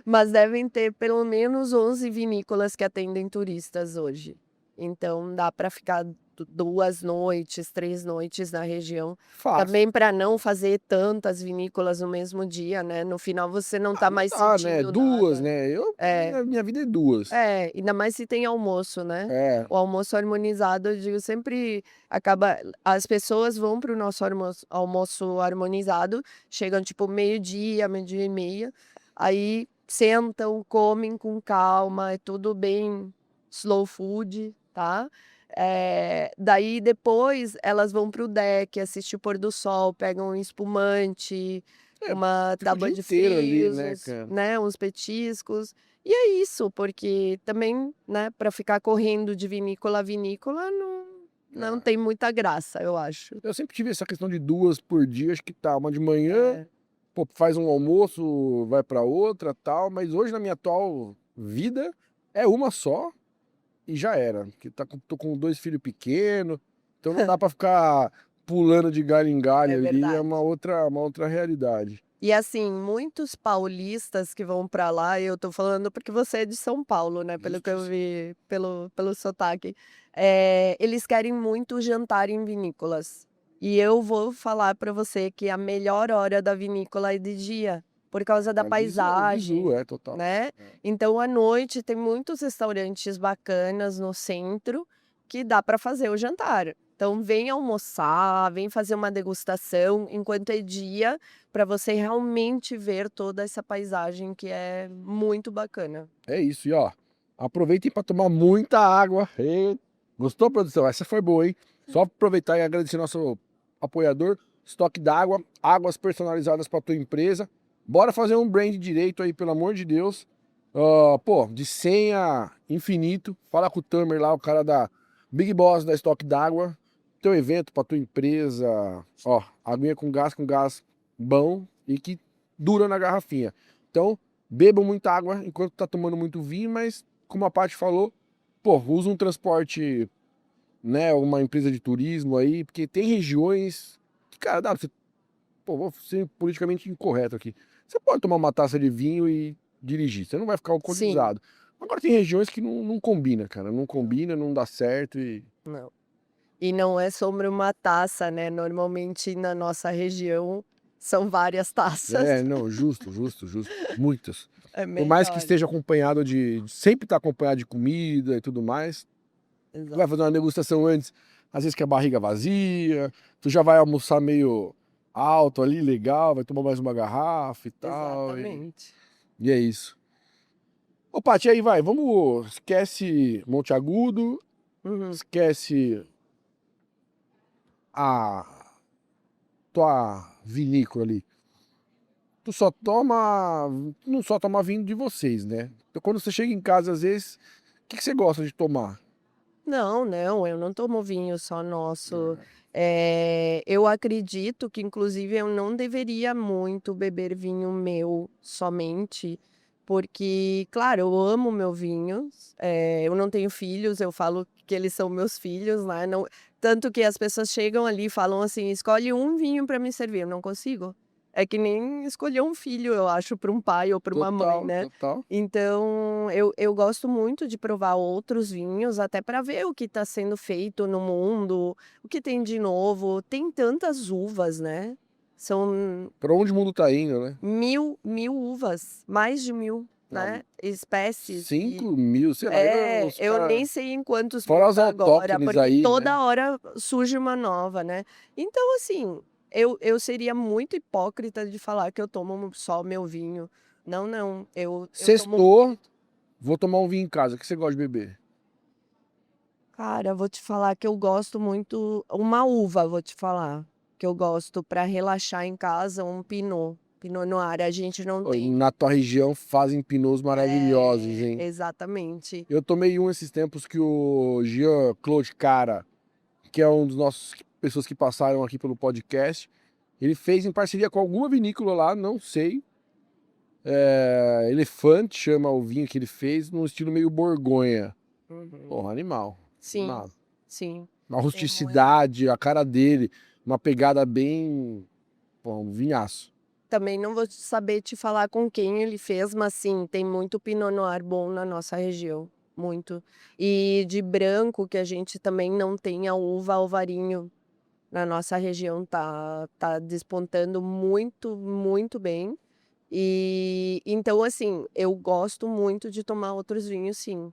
Speaker 2: Mas devem ter pelo menos 11 vinícolas que atendem turistas hoje. Então dá para ficar 2 noites, 3 noites na região.
Speaker 1: Fácil.
Speaker 2: Também para não fazer tantas vinícolas no mesmo dia, né, no final você não
Speaker 1: Ah,
Speaker 2: tá
Speaker 1: não
Speaker 2: mais
Speaker 1: dá, né?
Speaker 2: sentindo
Speaker 1: Duas,
Speaker 2: nada.
Speaker 1: né?
Speaker 2: É,
Speaker 1: Minha vida é duas.
Speaker 2: ainda mais se tem almoço, né.
Speaker 1: É.
Speaker 2: O almoço harmonizado, eu digo, sempre acaba as pessoas vão para o nosso almoço harmonizado, chegam tipo meio-dia, meio-dia e meia, aí sentam, comem com calma, é tudo bem slow food, tá. Daí depois elas vão para o deck, assistir o pôr do sol, pegam um espumante,
Speaker 1: É,
Speaker 2: uma
Speaker 1: fica o dia
Speaker 2: tábua de
Speaker 1: inteiro ali,
Speaker 2: frios,
Speaker 1: né, cara?
Speaker 2: uns petiscos. E é isso, porque também, né, para ficar correndo de vinícola a vinícola não
Speaker 1: É.
Speaker 2: tem muita graça, eu acho.
Speaker 1: Eu sempre tive essa questão de duas por dia, acho que tá, uma de manhã,
Speaker 2: É,
Speaker 1: pô, faz um almoço, vai pra outra, tal, mas hoje na minha atual vida é uma só e já era, porque tô com 2 filhos pequenos, então não dá pra ficar pulando de galho em
Speaker 2: é
Speaker 1: galho ali, é
Speaker 2: verdade.
Speaker 1: uma outra realidade.
Speaker 2: E assim, muitos paulistas que vão para lá, eu tô falando porque você é de São Paulo, né, pelo que eu
Speaker 1: Justíssimo.
Speaker 2: vi pelo sotaque, eles querem muito jantar em vinícolas. E eu vou falar para você que a melhor hora da vinícola é de dia, por causa da
Speaker 1: É o visu,
Speaker 2: paisagem,
Speaker 1: é, total.
Speaker 2: né.
Speaker 1: É.
Speaker 2: Então à noite tem muitos restaurantes bacanas no centro, que dá para fazer o jantar. Então vem almoçar, vem fazer uma degustação enquanto é dia, para você realmente ver toda essa paisagem que é muito bacana.
Speaker 1: É isso, e ó, aproveitem para tomar muita água. Gostou, produção? Essa foi boa, hein? Só aproveitar e agradecer nosso apoiador, Estoque d'Água, águas personalizadas para tua empresa. Bora fazer um brand direito aí, pelo amor de Deus. Pô, de 100 a infinito. Fala com o Tamer lá, o cara da Big Boss da Estoque d'Água. Teu evento para tua empresa. Ó, aguinha com gás bom e que dura na garrafinha. Então, bebam muita água enquanto tá tomando muito vinho, mas, como a Paty falou, pô, usa um transporte, né, uma empresa de turismo aí, porque tem regiões que, cara, pô, vou ser politicamente incorreto aqui. Você pode tomar uma taça de vinho e dirigir, você não vai ficar
Speaker 2: Sim,
Speaker 1: alcoolizado. Agora tem regiões que não combina, cara, não
Speaker 2: não,
Speaker 1: combina, não dá certo e...
Speaker 2: não. E não é sobre uma taça, né, normalmente na nossa região são várias taças.
Speaker 1: É, não, justo, justo, justo. Muitas.
Speaker 2: É
Speaker 1: Por mais que
Speaker 2: melhor.
Speaker 1: esteja acompanhado de sempre estar acompanhado de comida e tudo mais, tu vai
Speaker 2: Exato.
Speaker 1: fazer uma degustação antes, às vezes com a barriga vazia, tu já vai almoçar meio alto ali, legal, vai tomar mais uma garrafa e tal,
Speaker 2: Exatamente.
Speaker 1: e é isso. Ô, Paty, aí vai, vamos, esquece Monte Agudo,
Speaker 2: Uhum.
Speaker 1: esquece a tua vinícola ali. Tu não só toma vinho de vocês, né? Então quando você chega em casa, às vezes, o que você gosta de tomar?
Speaker 2: Não, não, eu não tomo vinho só nosso. Eu acredito que, inclusive, eu não deveria muito beber vinho meu somente, porque, claro, eu amo meu vinho. Eu não tenho filhos, eu falo que eles são meus filhos, né? Não, tanto que as pessoas chegam ali e falam assim: escolhe um vinho para me servir. Eu não consigo. É que nem escolher um filho, eu acho, para um pai ou para uma mãe,
Speaker 1: Total,
Speaker 2: né?
Speaker 1: total.
Speaker 2: Então, eu gosto muito de provar outros vinhos, até para ver o que está sendo feito no mundo, o que tem de novo. Tem tantas uvas, né? São
Speaker 1: Pra onde o mundo tá indo, né?
Speaker 2: 1000 uvas, mais de 1000,
Speaker 1: Ah,
Speaker 2: né? Espécies.
Speaker 1: 5.000, sei lá, os
Speaker 2: Eu
Speaker 1: caras.
Speaker 2: nem sei em quantos
Speaker 1: Fora
Speaker 2: mil
Speaker 1: as
Speaker 2: tá agora,
Speaker 1: autóctones
Speaker 2: porque
Speaker 1: aí, né?
Speaker 2: toda hora surge uma nova, né? Então, assim, eu seria muito hipócrita de falar que eu tomo só meu vinho. Não, não. Eu tomo
Speaker 1: Sextou, vou tomar um vinho em casa. O que você gosta de beber?
Speaker 2: Cara, vou te falar que eu gosto muito uma uva, vou te falar, que eu gosto para relaxar em casa, um Pinot Noir, a gente não
Speaker 1: Oi,
Speaker 2: tem.
Speaker 1: na tua região fazem pinots maravilhosos,
Speaker 2: É,
Speaker 1: hein?
Speaker 2: exatamente.
Speaker 1: Eu tomei um esses tempos que o Jean-Claude Cara, que é um dos nossos pessoas que passaram aqui pelo podcast, ele fez em parceria com alguma vinícola lá, não sei. Elefante chama o vinho que ele fez, num estilo meio Borgonha.
Speaker 2: Uhum.
Speaker 1: Porra, animal.
Speaker 2: Sim,
Speaker 1: Animal.
Speaker 2: sim.
Speaker 1: Uma
Speaker 2: É muito.
Speaker 1: rusticidade, a cara dele, uma pegada bem. Pô, um vinhaço.
Speaker 2: Também não vou saber te falar com quem ele fez, mas sim, tem muito Pinot Noir bom na nossa região, muito. E de branco, que a gente também não tem a uva Alvarinho na nossa região, tá despontando muito, muito bem. E então, assim, eu gosto muito de tomar outros vinhos, sim.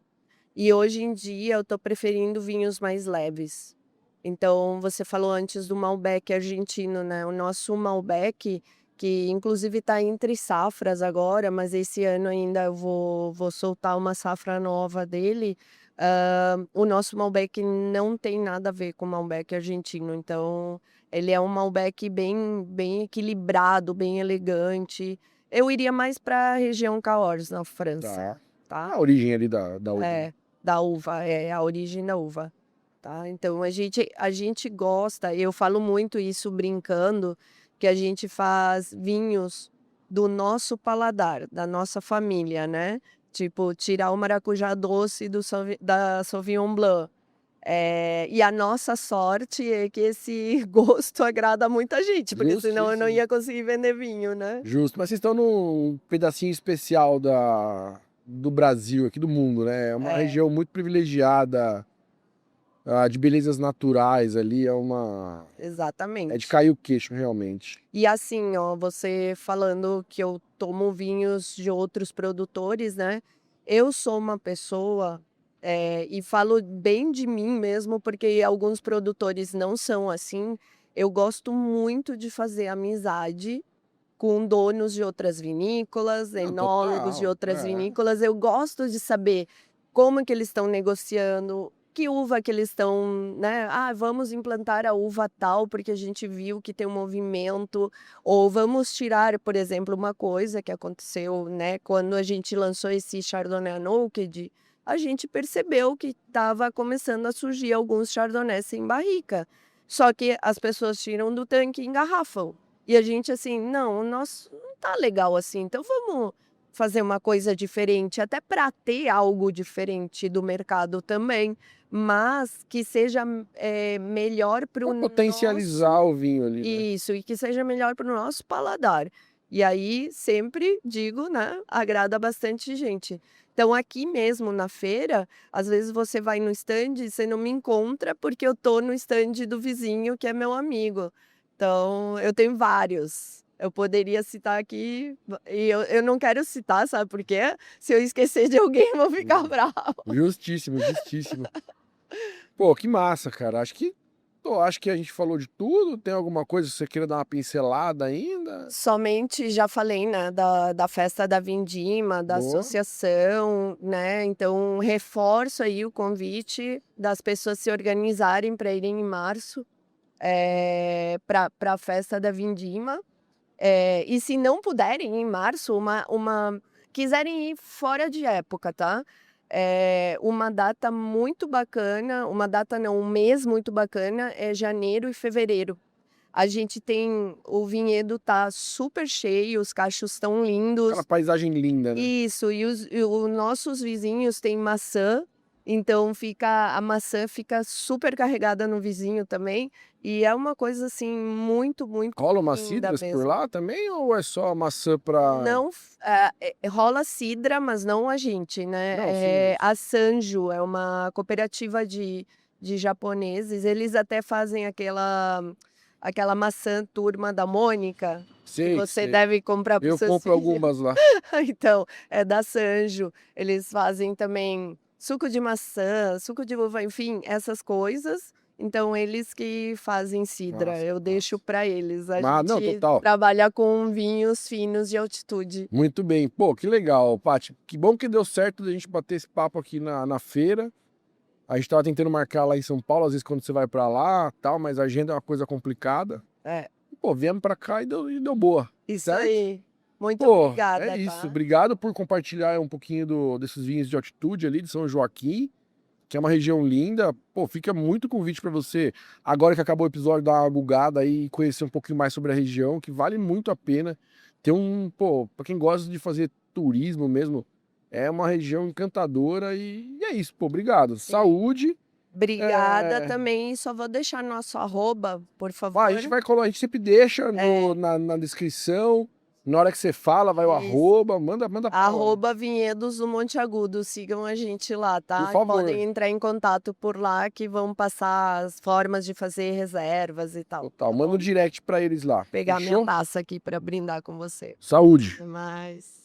Speaker 2: E hoje em dia eu tô preferindo vinhos mais leves. Então, você falou antes do Malbec argentino, né? O nosso Malbec, que inclusive está entre safras agora, mas esse ano ainda eu vou soltar uma safra nova dele. O nosso Malbec não tem nada a ver com o Malbec argentino. Então, ele é um Malbec bem, bem equilibrado, bem elegante. Eu iria mais para a região Cahors, na França,
Speaker 1: Tá.
Speaker 2: tá?
Speaker 1: A origem ali da uva, né?
Speaker 2: É, da uva, é a origem da uva, tá? Então a gente gosta, eu falo muito isso brincando, que a gente faz vinhos do nosso paladar, da nossa família, né? Tipo, tirar o maracujá doce da Sauvignon Blanc. E a nossa sorte é que esse gosto agrada muita gente, porque senão eu não
Speaker 1: Justíssimo.
Speaker 2: ia conseguir vender vinho, né?
Speaker 1: Justo. Mas vocês estão num pedacinho especial do Brasil, aqui do mundo, né? É uma
Speaker 2: É,
Speaker 1: região muito privilegiada, de belezas naturais ali. É de
Speaker 2: exatamente.
Speaker 1: cair o queixo, realmente.
Speaker 2: E assim, ó, você falando que eu tomo vinhos de outros produtores, né? Eu sou uma pessoa, e falo bem de mim mesmo, porque alguns produtores não são assim. Eu gosto muito de fazer amizade com donos de outras vinícolas,
Speaker 1: Não,
Speaker 2: enólogos de
Speaker 1: total.
Speaker 2: outras vinícolas. Eu gosto de saber como que eles estão negociando, que uva que eles estão, né? Ah, vamos implantar a uva tal porque a gente viu que tem um movimento, ou vamos tirar, por exemplo, uma coisa que aconteceu, né? Quando a gente lançou esse Chardonnay Anouked, a gente percebeu que estava começando a surgir alguns Chardonnays sem barrica. Só que as pessoas tiram do tanque e engarrafam. E a gente assim: "Não, o nosso não tá legal assim, então fazer uma coisa diferente, até para ter algo diferente do mercado também, mas que seja melhor para o
Speaker 1: Pra potencializar
Speaker 2: nosso.
Speaker 1: o vinho ali, né?
Speaker 2: Isso, e que seja melhor para o nosso paladar. E aí, sempre digo, né, agrada bastante gente. Então, aqui mesmo na feira, às vezes você vai no stand e você não me encontra porque eu tô no stand do vizinho, que é meu amigo. Então, eu tenho vários. Eu poderia citar aqui, e eu não quero citar, sabe por quê? Se eu esquecer de alguém, eu vou ficar brava.
Speaker 1: Justíssimo, justíssimo. Pô, que massa, cara. Acho que a gente falou de tudo. Tem alguma coisa que você queira dar uma pincelada ainda?
Speaker 2: Somente já falei, né, da festa da Vindima, da
Speaker 1: Boa.
Speaker 2: associação, né? Então, reforço aí o convite das pessoas se organizarem para irem em março para a festa da Vindima. E se não puderem ir em março, quiserem ir fora de época, tá? Uma data muito bacana, uma data não, um mês muito bacana é janeiro e fevereiro. A gente tem, o vinhedo tá super cheio, os cachos estão lindos.
Speaker 1: Aquela paisagem linda, né?
Speaker 2: Isso, os nossos vizinhos têm maçã, então a maçã fica super carregada no vizinho também, e é uma coisa assim muito, muito
Speaker 1: Rola umas
Speaker 2: linda
Speaker 1: cidras por
Speaker 2: mesmo.
Speaker 1: lá também ou é só maçã pra.
Speaker 2: Não, rola cidra, mas não a gente, né?
Speaker 1: Não, sim.
Speaker 2: A Sanjo é uma cooperativa de japoneses, eles até fazem aquela maçã turma da Mônica, que
Speaker 1: Sei,
Speaker 2: você
Speaker 1: sei.
Speaker 2: deve comprar para
Speaker 1: Eu
Speaker 2: os seus
Speaker 1: compro
Speaker 2: filhos.
Speaker 1: algumas lá.
Speaker 2: Então, é da Sanjo. Eles fazem também suco de maçã, suco de uva, enfim, essas coisas. Então, eles que fazem cidra.
Speaker 1: Massa,
Speaker 2: Eu deixo
Speaker 1: massa.
Speaker 2: para eles. A
Speaker 1: Ah, não,
Speaker 2: gente
Speaker 1: total.
Speaker 2: trabalha com vinhos finos de altitude.
Speaker 1: Muito bem. Pô, que legal, Paty. Que bom que deu certo da gente bater esse papo aqui na feira. A gente tava tentando marcar lá em São Paulo, às vezes quando você vai pra lá, tal, mas a agenda é uma coisa complicada.
Speaker 2: É,
Speaker 1: Pô, viemos pra cá e deu boa,
Speaker 2: isso
Speaker 1: certo?
Speaker 2: aí. Muito
Speaker 1: Pô, é
Speaker 2: obrigada,
Speaker 1: isso.
Speaker 2: tá?
Speaker 1: Obrigado por compartilhar um pouquinho desses vinhos de altitude ali de São Joaquim, que é uma região linda. Pô, fica muito convite pra você, agora que acabou o episódio, dar uma bugada aí e conhecer um pouquinho mais sobre a região, que vale muito a pena. Pô, pra quem gosta de fazer turismo mesmo, é uma região encantadora e é isso, pô, obrigado.
Speaker 2: Sim.
Speaker 1: Saúde.
Speaker 2: Obrigada
Speaker 1: É,
Speaker 2: também. Só vou deixar nosso arroba, por
Speaker 1: a
Speaker 2: favor.
Speaker 1: gente vai colocar, a gente sempre deixa
Speaker 2: É,
Speaker 1: na descrição. Na hora que você fala, vai o
Speaker 2: isso.
Speaker 1: arroba, manda pau aí.
Speaker 2: @Vinhedos do Monte Agudo, sigam a gente lá,
Speaker 1: Por
Speaker 2: tá? E
Speaker 1: favor.
Speaker 2: podem entrar em contato por lá que vão passar as formas de fazer reservas e tal,
Speaker 1: Total.
Speaker 2: tá
Speaker 1: Manda um
Speaker 2: bom?
Speaker 1: direct pra eles lá.
Speaker 2: Pegar minha
Speaker 1: Fechou?
Speaker 2: taça aqui para brindar com você.
Speaker 1: Saúde.
Speaker 2: Até mais.